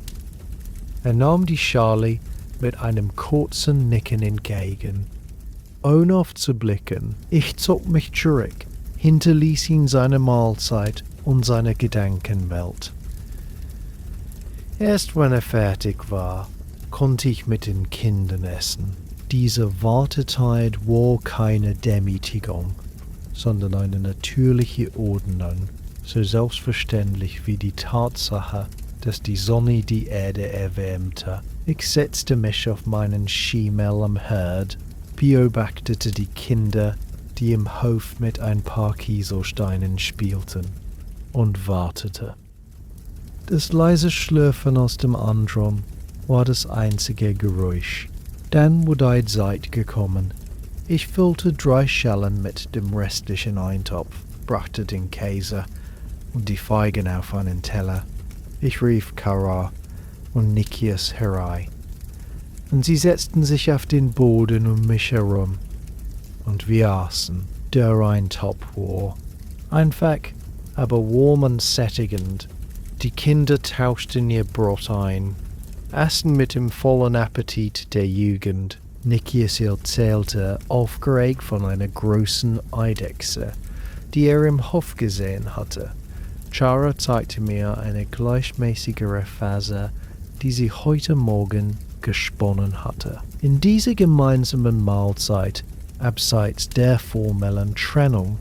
Er nahm die Schale mit einem kurzen Nicken entgegen. Ohne aufzublicken, ich zog mich zurück, hinterließ ihn seine Mahlzeit und seine Gedankenwelt. Erst wenn er fertig war, konnte ich mit den Kindern essen. Diese Wartezeit war keine Demütigung, sondern eine natürliche Ordnung, so selbstverständlich wie die Tatsache, dass die Sonne die Erde erwärmte. Ich setzte mich auf meinen Schimmel am Herd, beobachtete die Kinder, die im Hof mit ein paar Kieselsteinen spielten, und wartete. Das leise Schlürfen aus dem anderen war das einzige Geräusch. Dann war die Zeit gekommen. Ich füllte 3 Schalen mit dem restlichen Eintopf, brachte den Käse und die Feigen auf einen Teller. Ich rief Kara und Nikias herein, und sie setzten sich auf den Boden um mich herum, und wir aßen. Der Eintopf war einfach, aber warm und sättigend. Die Kinder tauschten ihr Brot ein, aßen mit dem vollen Appetit der Jugend. Nikias erzählte aufgeregt von einer großen Eidechse, die er im Hof gesehen hatte. Chara zeigte mir eine gleichmäßigere Faser, die sie heute Morgen gesponnen hatte. In dieser gemeinsamen Mahlzeit, abseits der formellen Trennung,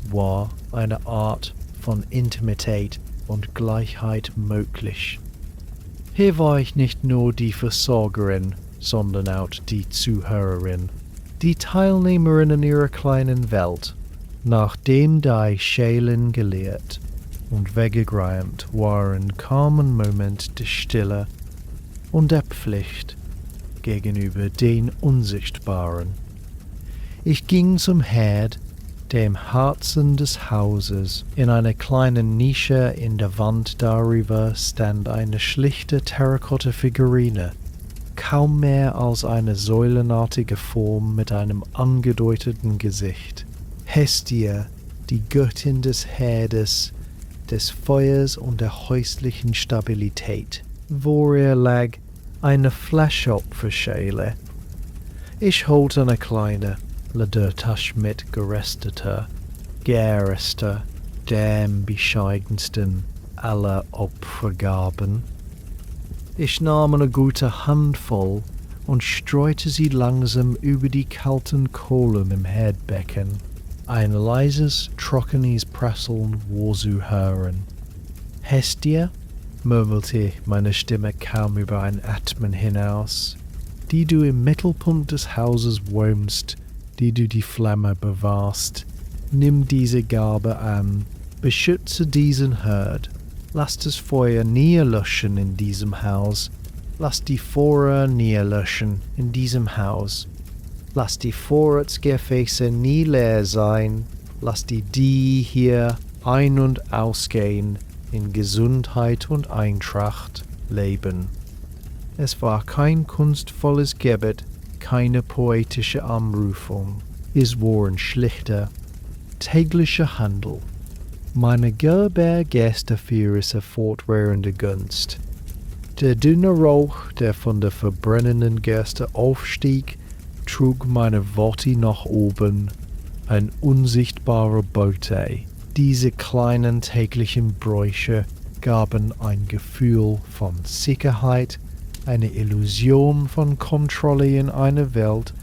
war eine Art von Intimität und Gleichheit möglich. Hier war ich nicht nur die Versorgerin, sondern auch die Zuhörerin, die Teilnehmerin in ihrer kleinen Welt. Nachdem die Schälen geleert und weggeräumt waren, kam ein Moment der Stille und der Pflicht gegenüber den Unsichtbaren. Ich ging zum Herd, der im Herzen des Hauses, in einer kleinen Nische in der Wand darüber stand eine schlichte Terrakotta-Figurine, kaum mehr als eine säulenartige Form mit einem angedeuteten Gesicht. Hestia, die Göttin des Herdes, des Feuers und der häuslichen Stabilität. Vor ihr lag eine Fleischopferschale. Ich holte eine kleine Ledertasche mit gerösteter, geärester, der am bescheidensten aller Opfergaben. Ich nahm eine gute Handvoll und streute sie langsam über die kalten Kohlen im Herdbecken. Ein leises, trockenes Prasseln war zu hören. Hestia, murmelte meine Stimme kaum über ein Atmen hinaus, die du im Mittelpunkt des Hauses wohnst, die du die Flamme bewahrst. Nimm diese Gabe an, beschütze diesen Herd, lass das Feuer nie erlöschen in diesem Haus, lass die Vorräte nie erlöschen in diesem Haus, lass die Vorratsgefäße nie leer sein, lass die hier ein- und ausgehen, in Gesundheit und Eintracht leben. Es war kein kunstvolles Gebet, keine poetische Anrufung, es waren schlichter, täglicher Handel. Meine Gäste für ihre fortwährende Gunst. Der dünne Rauch, der von der verbrennenden Gerste aufstieg, trug meine Worte nach oben, ein unsichtbarer Bote. Diese kleinen täglichen Bräuche gaben ein Gefühl von Sicherheit, eine Illusion von Kontrolle in einer Welt,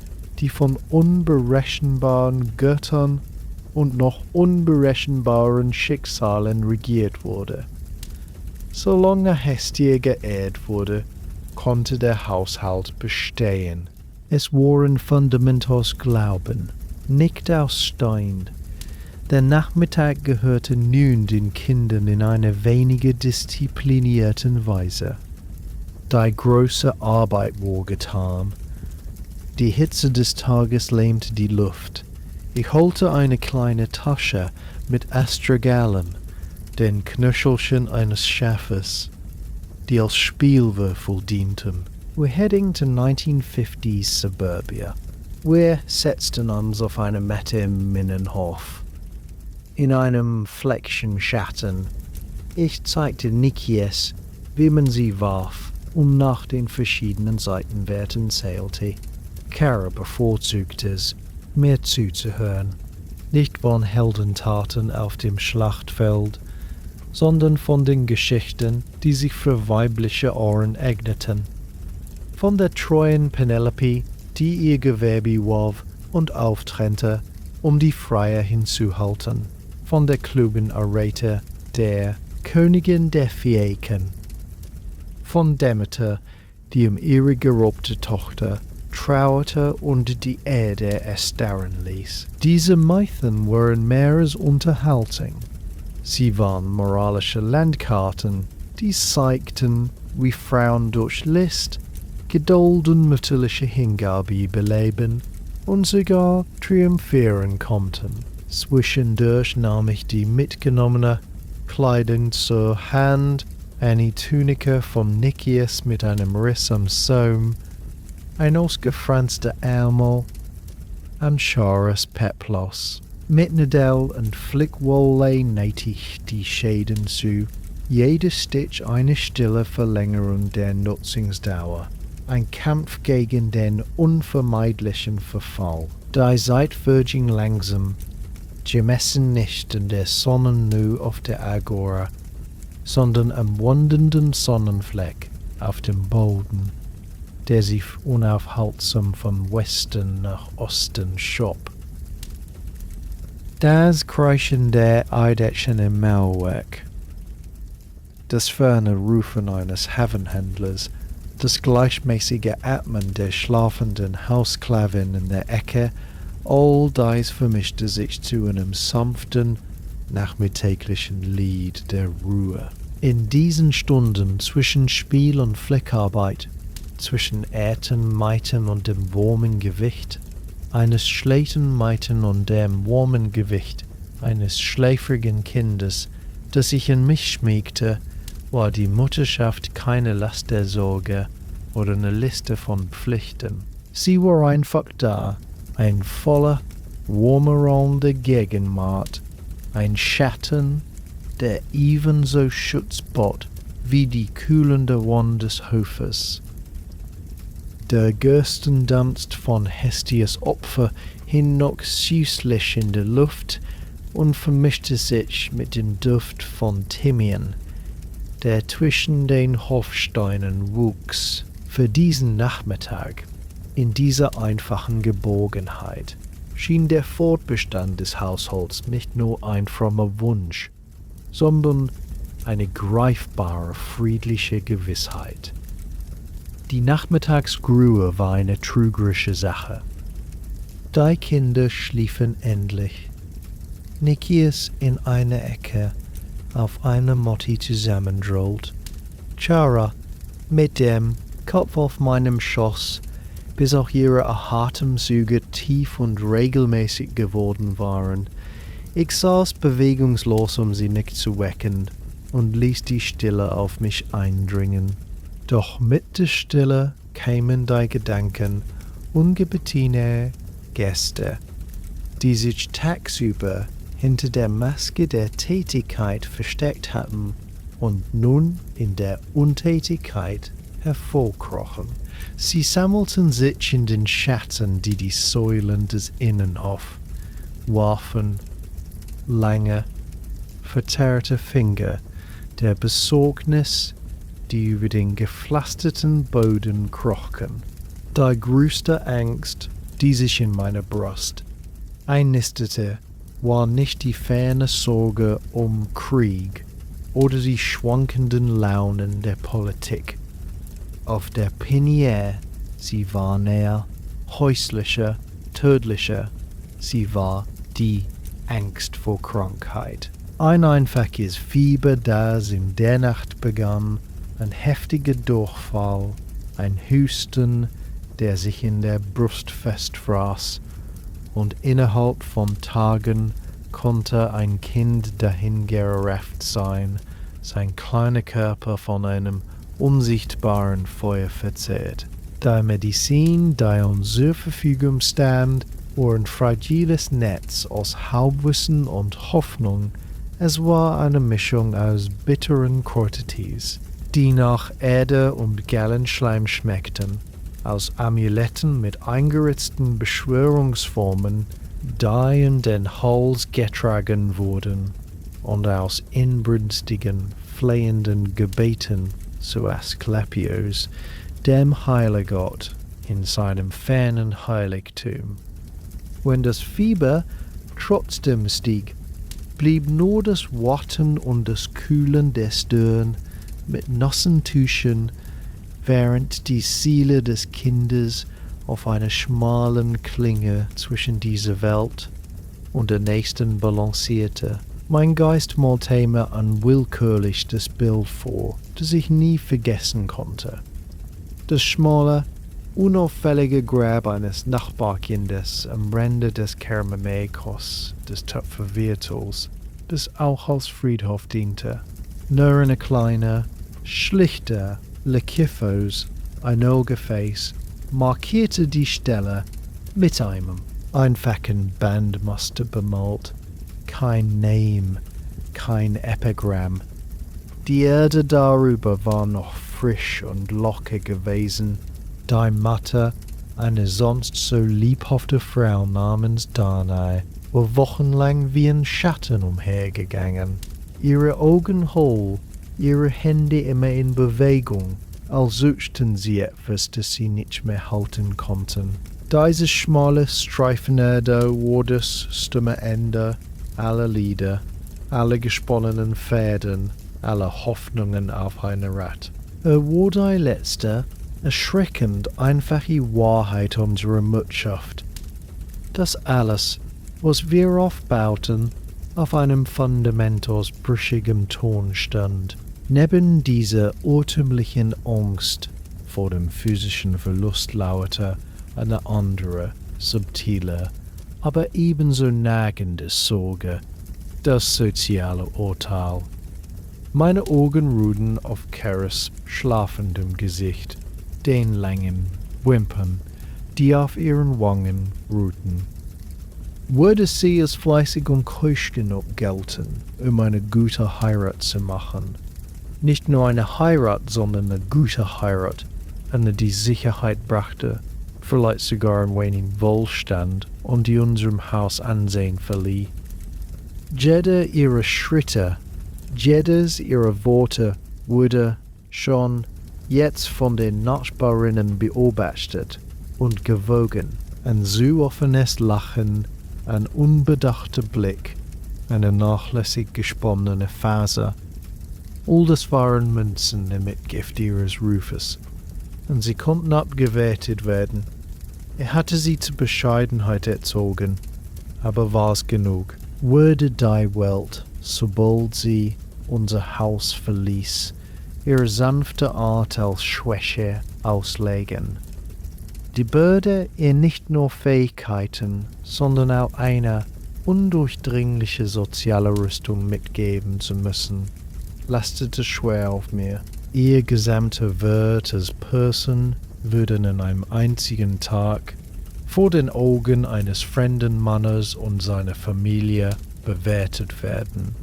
die von unberechenbaren Göttern und noch unberechenbaren Schicksalen regiert wurde. Solange Hestia geehrt wurde, konnte der Haushalt bestehen. Es waren Fundamente aus Glauben, nicht aus Stein. Der Nachmittag gehörte nun den Kindern in einer weniger disziplinierten Weise. Die große Arbeit war getan. Die Hitze des Tages lähmte die Luft. Ich holte eine kleine Tasche mit Astragalen, den Knöchelchen eines Schafes, die als Spielwürfel dienten. We're heading to 1950s suburbia. Wir setzten uns auf eine Matte im Innenhof. In einem Fleckchen Schatten. Ich zeigte Nikias, wie man sie warf und nach den verschiedenen Seitenwerten zählte. Kara bevorzugte es, mir zuzuhören. Nicht von Heldentaten auf dem Schlachtfeld, sondern von den Geschichten, die sich für weibliche Ohren eigneten. Von der treuen Penelope, die ihr Gewerbe warf und auftrennte, um die Freier hinzuhalten. Von der klugen Arete, der Königin der Phäaken. Von Demeter, die um ihre geraubte Tochter trauerte und die Erde erstarren ließ. Diese Märchen waren mehr als Unterhaltung. Sie waren moralische Landkarten, die zeigten, wie Frauen durch List, Geduld und mütterliche Hingabe überleben und sogar triumphieren konnten. Zwischendurch nahm ich die mitgenommene Kleidung zur Hand, eine Tunike von Nikias mit einem Riss am Saum, ein ausgefranster Ärmel, ein schwares Peplos. Mit Nadel und Flickwolle nähte ich die Schäden zu, jeder Stitch eine stille Verlängerung der Nutzungsdauer, ein Kampf gegen den unvermeidlichen Verfall. Die Zeit verging langsam, gemessen nicht in der Sonne nur auf der Agora, sondern am wandernden Sonnenfleck auf dem Boden, der sich unaufhaltsam von Westen nach Osten schob. Das Kreischen der Eidechsen im Mauerwerk, das ferne Rufen eines Hafenhändlers, das gleichmäßige Atmen der schlafenden Hausklavin in der Ecke, all dies vermischte sich zu einem sanften, nachmittäglichen Lied der Ruhe. In diesen Stunden zwischen Spiel und Flickarbeit, zwischen Ernten und dem warmen Gewicht eines Schleitenmeiten und dem warmen Gewicht eines schläfrigen Kindes, das sich in mich schmiegte, war die Mutterschaft keine Last der Sorge oder eine Liste von Pflichten. Sie war einfach da, ein voller, warmer Raum der Gegenwart, ein Schatten, der ebenso Schutz bot wie die kühlende Wand des Hofes. Der Gerstendampf von Hestias Opfer hing noch süßlich in der Luft und vermischte sich mit dem Duft von Thymian, der zwischen den Hofsteinen wuchs. Für diesen Nachmittag, in dieser einfachen Geborgenheit, schien der Fortbestand des Haushalts nicht nur ein frommer Wunsch, sondern eine greifbare, friedliche Gewissheit. Die Nachmittagsruhe war eine trügerische Sache. Die Kinder schliefen endlich. Nikias in einer Ecke auf einer Motti zusammendrollt. Chara mit dem Kopf auf meinem Schoß, bis auch ihre Atemzüge tief und regelmäßig geworden waren. Ich saß bewegungslos, um sie nicht zu wecken, und ließ die Stille auf mich eindringen. Doch mit der Stille kämen die Gedanken ungebetene Gäste, die sich tagsüber hinter der Maske der Tätigkeit versteckt hatten und nun in der Untätigkeit hervorkrochen. Sie sammelten sich in den Schatten, die die Säulen des Innen auf, warfen lange, verzerrte Finger der Besorgnis, die über den gepflasterten Boden krochen. Die größte Angst, die sich in meiner Brust einnistete, war nicht die ferne Sorge um Krieg oder die schwankenden Launen der Politik. Auf der Piniere, sie war näher, häuslicher, tödlicher, sie war die Angst vor Krankheit. Ein einfaches Fieber, das in der Nacht begann, ein heftiger Durchfall, ein Husten, der sich in der Brust festfraß, und innerhalb von Tagen konnte ein Kind dahingerafft sein, sein kleiner Körper von einem unsichtbaren Feuer verzehrt. Die Medizin, die uns zur Verfügung stand, war ein fragiles Netz aus Halbwissen und Hoffnung. Es war eine Mischung aus bitteren Korteties, die nach Erde und Gallenschleim schmeckten, aus Amuletten mit eingeritzten Beschwörungsformen, die in den Hals getragen wurden, und aus inbrünstigen, flehenden Gebeten zu Asklepios, dem Heiligott, in seinem fernen Heiligtum. Wenn das Fieber trotzdem stieg, blieb nur das Warten und das Kühlen der Stirn mit nassen Tüchern, während die Seele des Kindes auf einer schmalen Klinge zwischen dieser Welt und der nächsten balancierte. Mein Geist malte mir unwillkürlich das Bild vor, das ich nie vergessen konnte. Das schmale, unauffällige Grab eines Nachbarkindes am Rande des Kermameikos, des Töpferviertels, das auch als Friedhof diente. Nur eine kleine, schlichte Lekyphos, ein Gefäß, markierte die Stelle mit einem einfachen Bandmuster bemalt. Kein Name, kein Epigramm. Die Erde darüber war noch frisch und locker gewesen. Die Mutter, eine sonst so liebhafte Frau namens Danae, war wochenlang wie ein Schatten umhergegangen. Ihre Augen hohl, ihre Hände immer in Bewegung, als suchten sie etwas, das sie nicht mehr halten konnten. Dieses schmale Streifen Erde war das stumme Ende aller Lieder, aller gesponnenen Fäden, aller Hoffnungen auf eine Rat. War die letzte, erschreckend einfache Wahrheit unserer Mutterschaft. Das alles, was wir aufbauten, auf einem Fundament aus brüchigem Ton stand. Neben dieser urtümlichen Angst vor dem physischen Verlust lauerte eine andere, subtile, aber ebenso nagende Sorge, das soziale Urteil. Meine Augen ruhten auf Keres schlafendem Gesicht, den langen Wimpern, die auf ihren Wangen ruhten. Würde sie es fleißig und keusch genug gelten, um eine gute Heirat zu machen? Nicht nur eine Heirat, sondern eine gute Heirat, eine die Sicherheit brachte, vielleicht sogar ein wenig Wohlstand und die unserem Haus Ansehen verlieh. Jede ihrer Schritte, jedes ihrer Worte wurde schon jetzt von den Nachbarinnen beobachtet und gewogen. Ein so offenes Lachen, ein unbedachter Blick, eine nachlässig gesponnene Faser. All das waren Münzen im Mitgift ihres Rufes, und sie konnten abgewertet werden. Hatte sie zur Bescheidenheit erzogen, aber war's genug. Wurde die Welt, sobald sie unser Haus verließ, ihre sanfte Art als Schwäche auslegen. Die Bürde, ihr nicht nur Fähigkeiten, sondern auch eine undurchdringliche soziale Rüstung mitgeben zu müssen, lastete schwer auf mir. Ihr gesamter Wert als Person würde in einem einzigen Tag vor den Augen eines fremden Mannes und seiner Familie bewertet werden.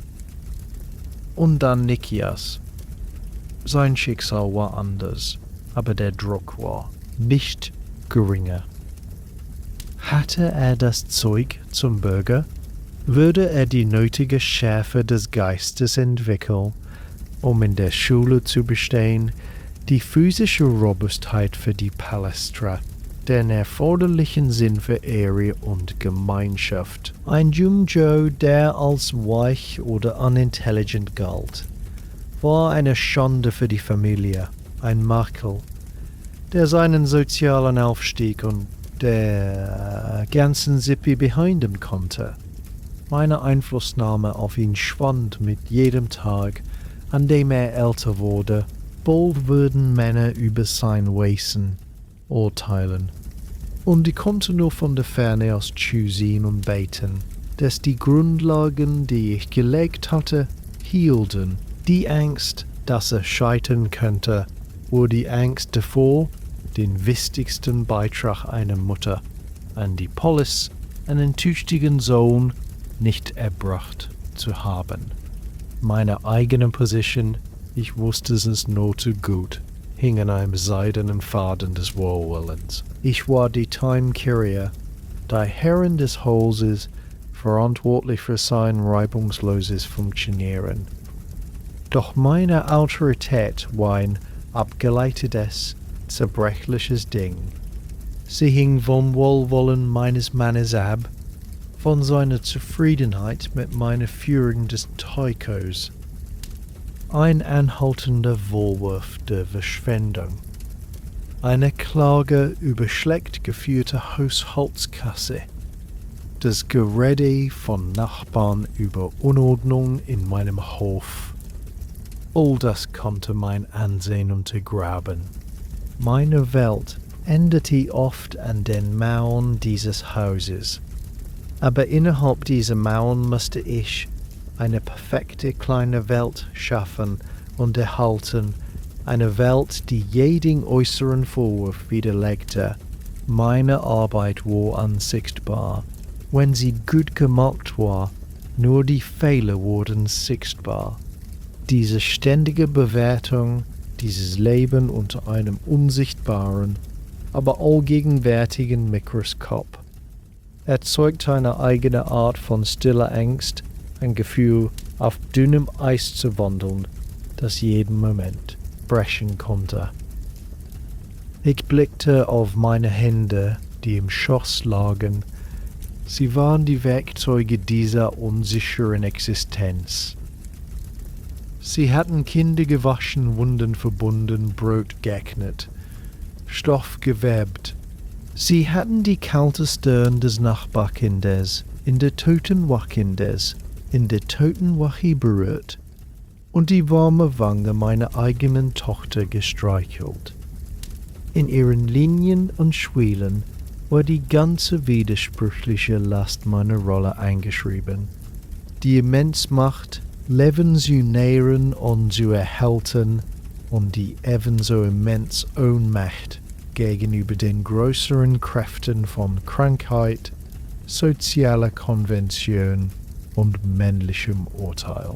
Und dann Nikias. Sein Schicksal war anders, aber der Druck war nicht geringer. Hatte er das Zeug zum Bürger? Würde er die nötige Schärfe des Geistes entwickeln, um in der Schule zu bestehen, die physische Robustheit für die Palästra, den erforderlichen Sinn für Ehre und Gemeinschaft? Ein Jungjo, der als weich oder unintelligent galt, war eine Schande für die Familie, ein Makel, der seinen sozialen Aufstieg und der ganzen Sippe behinden konnte. Meine Einflussnahme auf ihn schwand mit jedem Tag, an dem er älter wurde. Bald würden Männer über sein Wesen urteilen, und ich konnte nur von der Ferne aus zusehen und beten, dass die Grundlagen, die ich gelegt hatte, hielten. Die Angst, dass er scheitern könnte, oder die Angst davor, den wichtigsten Beitrag einer Mutter an die Polis, einen tüchtigen Sohn, nicht erbracht zu haben. Meine eigene Position, ich wusste es nur zu gut, hing an einem seidenen Faden des Wohlwollens. Ich war die Time Carrier, der Herrin des Hauses, verantwortlich für sein reibungsloses Funktionieren. Doch meine Autorität war ein abgeleitetes, zerbrechliches Ding. Sie hing vom Wohlwollen meines Mannes ab, von seiner Zufriedenheit mit meiner Führung des Teukos. Ein anhaltender Vorwurf der Verschwendung. Eine Klage über schlecht geführte Haushaltskasse. Das Gerede von Nachbarn über Unordnung in meinem Hof. All das konnte mein Ansehen untergraben. Meine Welt endete oft an den Mauern dieses Hauses. Aber innerhalb dieser Mauern musste ich eine perfekte kleine Welt schaffen und erhalten, eine Welt, die jeden äußeren Vorwurf widerlegte. Meine Arbeit war unsichtbar. Wenn sie gut gemacht war, nur die Fehler wurden sichtbar. Diese ständige Bewertung, dieses Leben unter einem unsichtbaren, aber allgegenwärtigen Mikroskop, erzeugt eine eigene Art von stiller Angst, ein Gefühl, auf dünnem Eis zu wandeln, das jeden Moment brechen konnte. Ich blickte auf meine Hände, die im Schoß lagen. Sie waren die Werkzeuge dieser unsicheren Existenz. Sie hatten Kinder gewaschen, Wunden verbunden, Brot geöffnet, Stoff gewebt. Sie hatten die kalte Stirn des Nachbarkindes in der toten Wachkindes, in der toten Wache berührt und die warme Wange meiner eigenen Tochter gestreichelt. In ihren Linien und Schwielen war die ganze widersprüchliche Last meiner Rolle eingeschrieben. Die immense Macht, Leben zu nähren und zu erhalten, und die ebenso immens Ohnmacht gegenüber den größeren Kräften von Krankheit, sozialer Konvention und männlichem Urteil.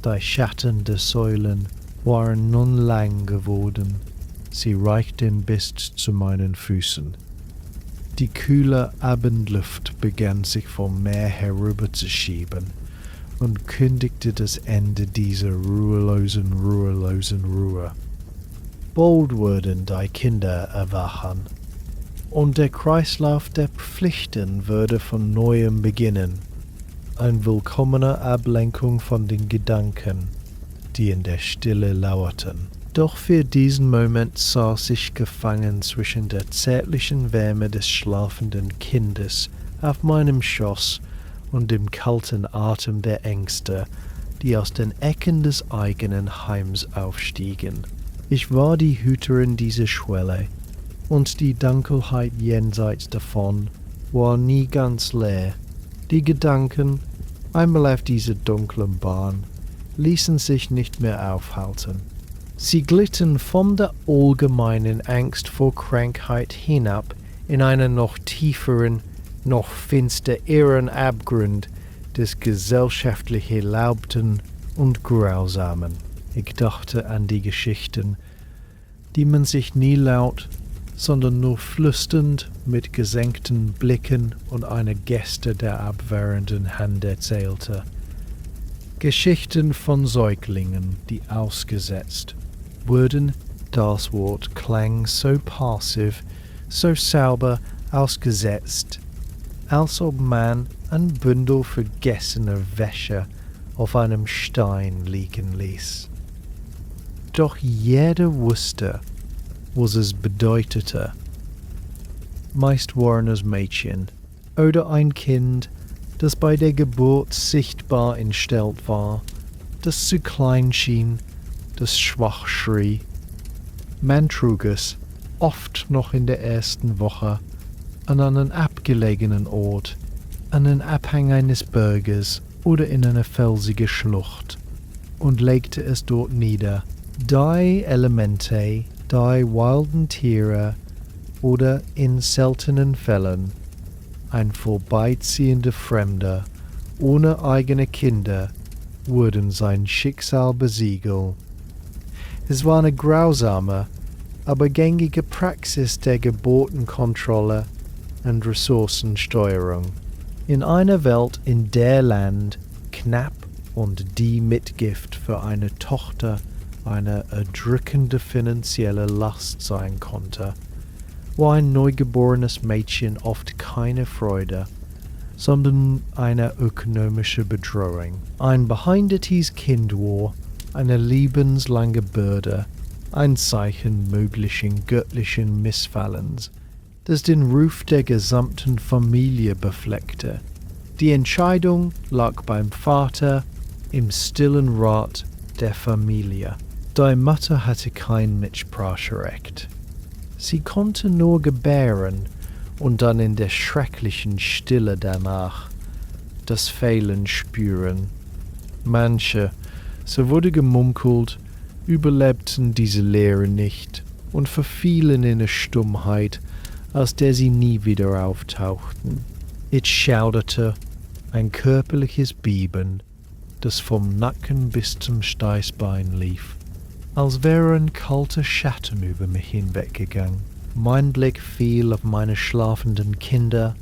Die Schatten der Säulen waren nun lang geworden, sie reichten bis zu meinen Füßen. Die kühle Abendluft begann sich vom Meer herüberzuschieben und kündigte das Ende dieser ruhelosen Ruhe. Bald würden die Kinder erwachen, und der Kreislauf der Pflichten würde von neuem beginnen, eine willkommene Ablenkung von den Gedanken, die in der Stille lauerten. Doch für diesen Moment saß ich gefangen zwischen der zärtlichen Wärme des schlafenden Kindes auf meinem Schoß und dem kalten Atem der Ängste, die aus den Ecken des eigenen Heims aufstiegen. Ich war die Hüterin dieser Schwelle, und die Dunkelheit jenseits davon war nie ganz leer. Die Gedanken, einmal auf dieser dunklen Bahn, ließen sich nicht mehr aufhalten. Sie glitten von der allgemeinen Angst vor Krankheit hinab in einen noch tieferen, noch finstereren Abgrund des gesellschaftlich Erlaubten und Grausamen. Ich dachte an die Geschichten, die man sich nie laut, sondern nur flüsternd mit gesenkten Blicken und einer Geste der abwehrenden Hand erzählte. Geschichten von Säuglingen, die ausgesetzt wurden. Das Wort klang so passiv, so sauber ausgesetzt, als ob man ein Bündel vergessener Wäsche auf einem Stein liegen ließ. Doch jeder wusste, was es bedeutete. Meist waren es Mädchen oder ein Kind, das bei der Geburt sichtbar entstellt war, das zu klein schien, das schwach schrie. Man trug es, oft noch in der ersten Woche, an einen abgelegenen Ort, an den Abhang eines Berges oder in eine felsige Schlucht, und legte es dort nieder. Die Elemente, die wilden Tiere oder in seltenen Fällen ein vorbeiziehender Fremder ohne eigene Kinder wurden sein Schicksal besiegeln. Es war eine grausame, aber gängige Praxis der Geburtenkontrolle und Ressourcensteuerung. In einer Welt, in der Land knapp und die Mitgift für eine Tochter eine erdrückende finanzielle Last sein konnte, war ein neugeborenes Mädchen oft keine Freude, sondern eine ökonomische Bedrohung. Ein behindertes Kind war eine lebenslange Bürde, ein Zeichen möglichen göttlichen Missfallens, das den Ruf der gesamten Familie befleckte. Die Entscheidung lag beim Vater im stillen Rat der Familie. Die Mutter hatte kein Mitspracherecht. Sie konnte nur gebären und dann in der schrecklichen Stille danach das Fehlen spüren. Manche, so wurde gemunkelt, überlebten diese Lehre nicht und verfielen in eine Stummheit, aus der sie nie wieder auftauchten. Ich schauderte, ein körperliches Beben, das vom Nacken bis zum Steißbein lief, als wäre ein kalter Schatten über mich hinweggegangen. Mein Blick fiel auf meine schlafenden Kinder,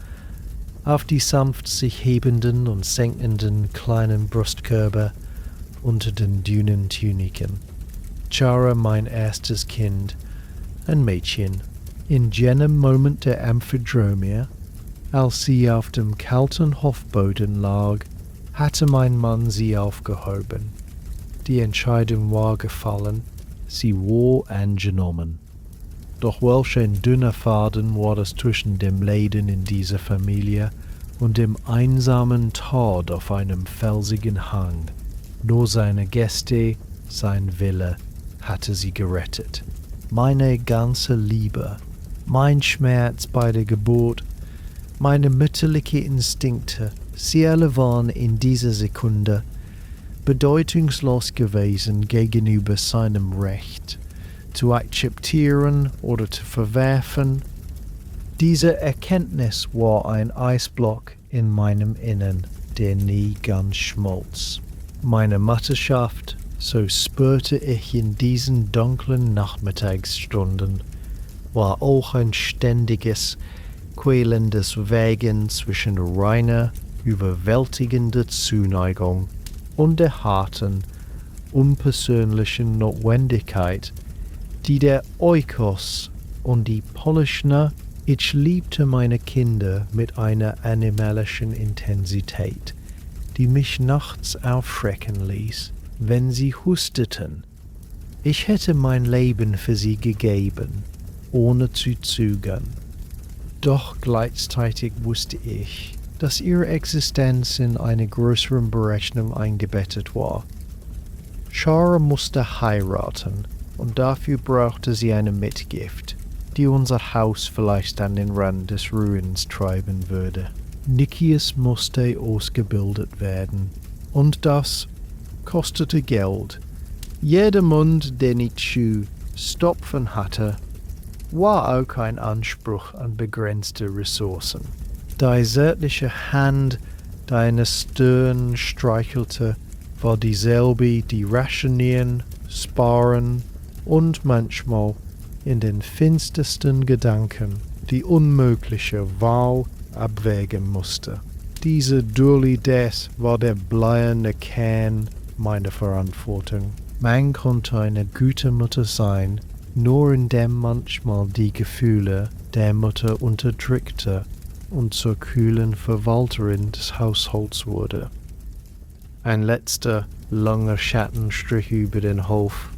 auf die sanft sich hebenden und senkenden kleinen Brustkörbe unter den dünnen Tuniken. Chara, mein erstes Kind, ein Mädchen, in jenem Moment der Amphidromie, als sie auf dem kalten Hofboden lag, hatte mein Mann sie aufgehoben. Die Entscheidung war gefallen, sie war angenommen. Doch welch ein dünner Faden war es zwischen dem Leiden in dieser Familie und dem einsamen Tod auf einem felsigen Hang. Nur seine Geste, sein Wille, hatte sie gerettet. Meine ganze Liebe, mein Schmerz bei der Geburt, meine mütterlichen Instinkte, sie alle waren in dieser Sekunde bedeutungslos gewesen gegenüber seinem Recht, zu akzeptieren oder zu verwerfen. Diese Erkenntnis war ein Eisblock in meinem Innern, der nie ganz schmolz. Meine Mutterschaft, so spürte ich in diesen dunklen Nachmittagsstunden, war auch ein ständiges, quälendes Wägen zwischen reiner, überwältigender Zuneigung und der harten, unpersönlichen Notwendigkeit, die der Oikos und die Polischner, ich liebte meine Kinder mit einer animalischen Intensität, die mich nachts aufschrecken ließ, wenn sie husteten. Ich hätte mein Leben für sie gegeben, ohne zu zögern. Doch gleichzeitig wusste ich, dass ihre Existenz in eine größere Berechnung eingebettet war. Shara musste heiraten und dafür brauchte sie eine Mitgift, die unser Haus vielleicht an den Rand des Ruins treiben würde. Nikias musste ausgebildet werden und das kostete Geld. Jeder Mund, der nicht zu stopfen hatte, war auch ein Anspruch an begrenzte Ressourcen. Die zärtliche Hand, die eine Stirn streichelte, war dieselbe, die rationieren, sparen und manchmal in den finstersten Gedanken die unmögliche Wahl abwägen musste. Diese Dualität war der bleierne Kern meiner Verantwortung. Man konnte eine gute Mutter sein, nur indem manchmal die Gefühle der Mutter unterdrückte und zur kühlen Verwalterin des Haushalts wurde. Ein letzter, langer Schatten strich über den Hof,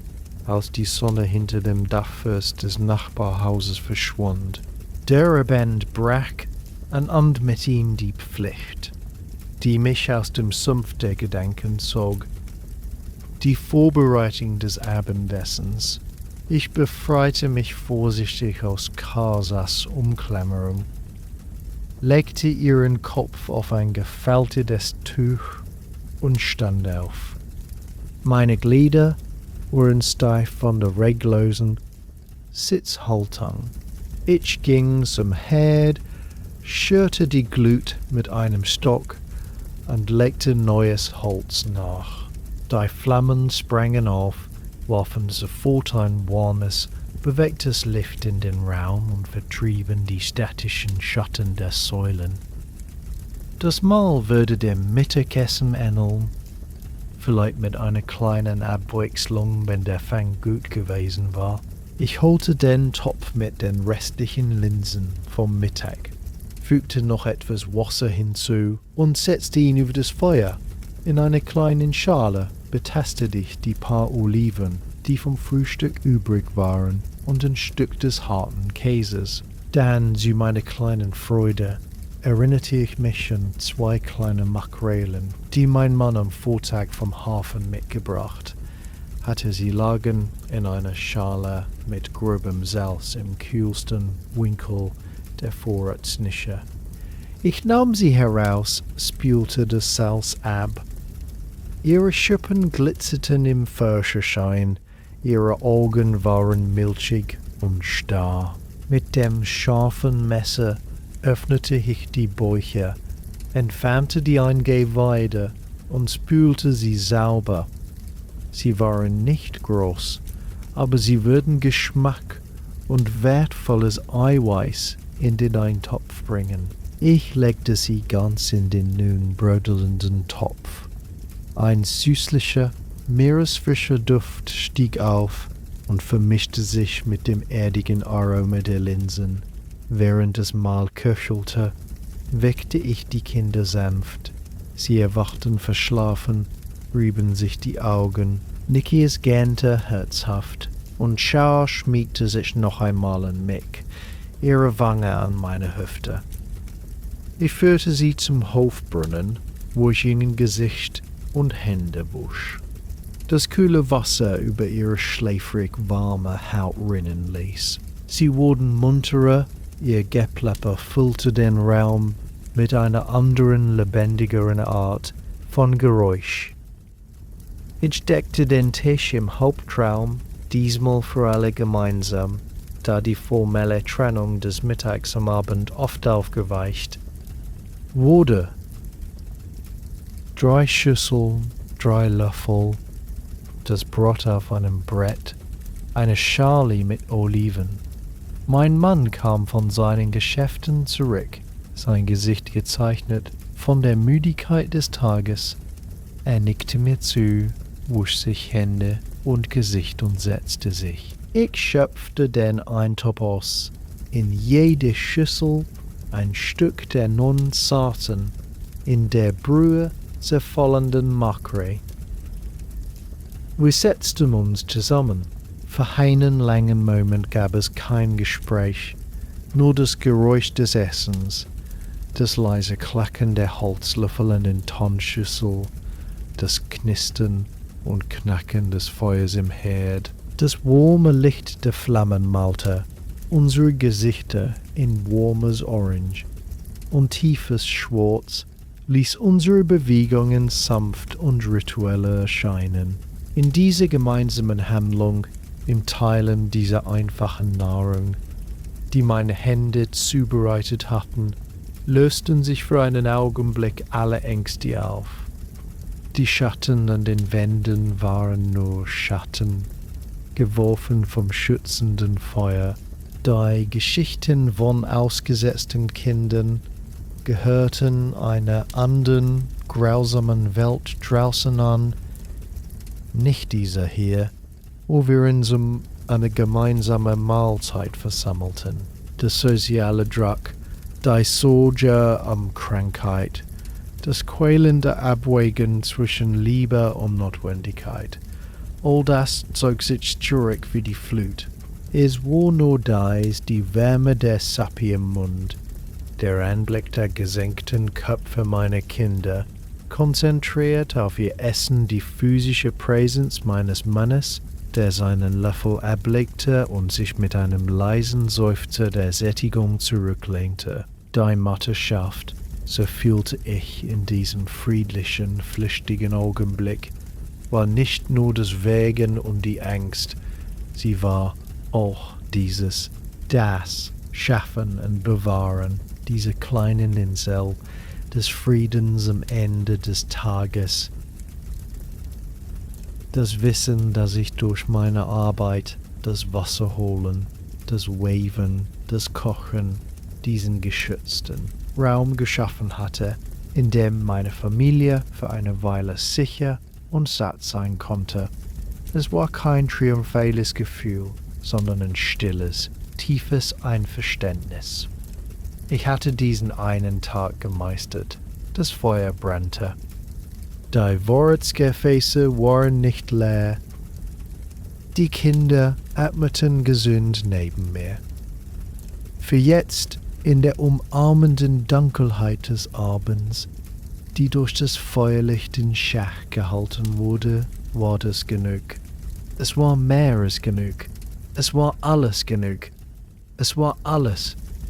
als die Sonne hinter dem Dachfirst des Nachbarhauses verschwand. Der Abend brach und mit ihm die Pflicht, die mich aus dem Sumpf der Gedanken zog. Die Vorbereitung des Abendessens. Ich befreite mich vorsichtig aus Karsas Umklammerung, legte ihren Kopf auf ein gefaltetes Tuch und stand auf. Meine Glieder waren steif von der reglosen Sitzhaltung. Ich ging zum Herd, schürte die Glut mit einem Stock und legte neues Holz nach. Die Flammen sprangen auf, warfen sofort ein warmes, bewegtes Licht in den Raum und vertrieben die statischen Schatten der Säulen. Das Mahl würde der Mittagessen ähneln, vielleicht mit einer kleinen Abwechslung, wenn der Fang gut gewesen war. Ich holte den Topf mit den restlichen Linsen vom Mittag, fügte noch etwas Wasser hinzu und setzte ihn über das Feuer. In einer kleinen Schale betastete ich die paar Oliven, die vom Frühstück übrig waren, und ein Stück des harten Käses. Dann, zu meiner kleinen Freude, erinnerte ich mich an 2 kleine Makrelen, die mein Mann am Vortag vom Hafen mitgebracht hatte. Sie lagen in einer Schale mit grobem Salz im kühlsten Winkel der Vorratsnische. Ich nahm sie heraus, spülte das Salz ab. Ihre Schuppen glitzerten im Feuerschein, ihre Augen waren milchig und starr. Mit dem scharfen Messer öffnete ich die Bäuche, entfernte die Eingeweide und spülte sie sauber. Sie waren nicht groß, aber sie würden Geschmack und wertvolles Eiweiß in den Eintopf bringen. Ich legte sie ganz in den nun brodelnden Topf. Ein süßlicher, meeresfrischer Duft stieg auf und vermischte sich mit dem erdigen Aroma der Linsen. Während das Mahl köchelte, weckte ich die Kinder sanft. Sie erwachten verschlafen, rieben sich die Augen. Nikias gähnte herzhaft, und Schar schmiegte sich noch einmal an mich, ihre Wange an meine Hüfte. Ich führte sie zum Hofbrunnen, wo ich ihnen Gesicht und Hände wusch. Das kühle Wasser über ihre schläfrig warme Haut rinnen ließ. Sie wurden munterer, ihr Geplapper füllte den Raum mit einer anderen, lebendigeren Art von Geräusch. Ich deckte den Tisch im Hauptraum, diesmal für alle gemeinsam, da die formelle Trennung des Mittags am Abend oft aufgeweicht wurde. 3 Schüsseln, 3 Löffel, das Brot auf einem Brett, eine Schale mit Oliven. Mein Mann kam von seinen Geschäften zurück, sein Gesicht gezeichnet von der Müdigkeit des Tages. Er nickte mir zu, wusch sich Hände und Gesicht und setzte sich. Ich schöpfte den Eintopf aus, in jede Schüssel ein Stück der nun zarten, in der Brühe zerfallenden Makre. Wir setzten uns zusammen. Für einen langen Moment gab es kein Gespräch, nur das Geräusch des Essens, das leise Klacken der Holzlöffel in den Tonschüssel, das Knistern und Knacken des Feuers im Herd, das warme Licht der Flammen malte unsere Gesichter in warmes Orange und tiefes Schwarz ließ unsere Bewegungen sanft und rituell erscheinen. In dieser gemeinsamen Handlung, im Teilen dieser einfachen Nahrung, die meine Hände zubereitet hatten, lösten sich für einen Augenblick alle Ängste auf. Die Schatten an den Wänden waren nur Schatten, geworfen vom schützenden Feuer. Die Geschichten von ausgesetzten Kindern gehörten einer anderen, grausamen Welt draußen an, nicht dieser hier, wo wir uns um eine gemeinsame Mahlzeit versammelten. Der soziale Druck, die Sorge um Krankheit, das quälende Abwägen zwischen Liebe und Notwendigkeit, all das zog sich zurück wie die Flut. Es war nur dies, die Wärme der Suppe im Mund, der Anblick der gesenkten Köpfe meiner Kinder, konzentriert auf ihr Essen die physische Präsenz meines Mannes, der seinen Löffel ablegte und sich mit einem leisen Seufzer der Sättigung zurücklehnte. Die Mutterschaft, so fühlte ich in diesem friedlichen, flüchtigen Augenblick, war nicht nur das Wägen und die Angst, sie war auch das Schaffen und Bewahren dieser kleinen Insel des Friedens am Ende des Tages. Das Wissen, dass ich durch meine Arbeit, das Wasser holen, das Waven, das Kochen, diesen geschützten Raum geschaffen hatte, in dem meine Familie für eine Weile sicher und satt sein konnte. Es war kein triumphales Gefühl, sondern ein stilles, tiefes Einverständnis. Ich hatte diesen einen Tag gemeistert. Das Feuer brannte. Die Wortgefäße waren nicht leer. Die Kinder atmeten gesund neben mir. Für jetzt, in der umarmenden Dunkelheit des Abends, die durch das Feuerlicht in Schach gehalten wurde, war das genug. Es war mehr als genug. Es war alles genug. Es war alles,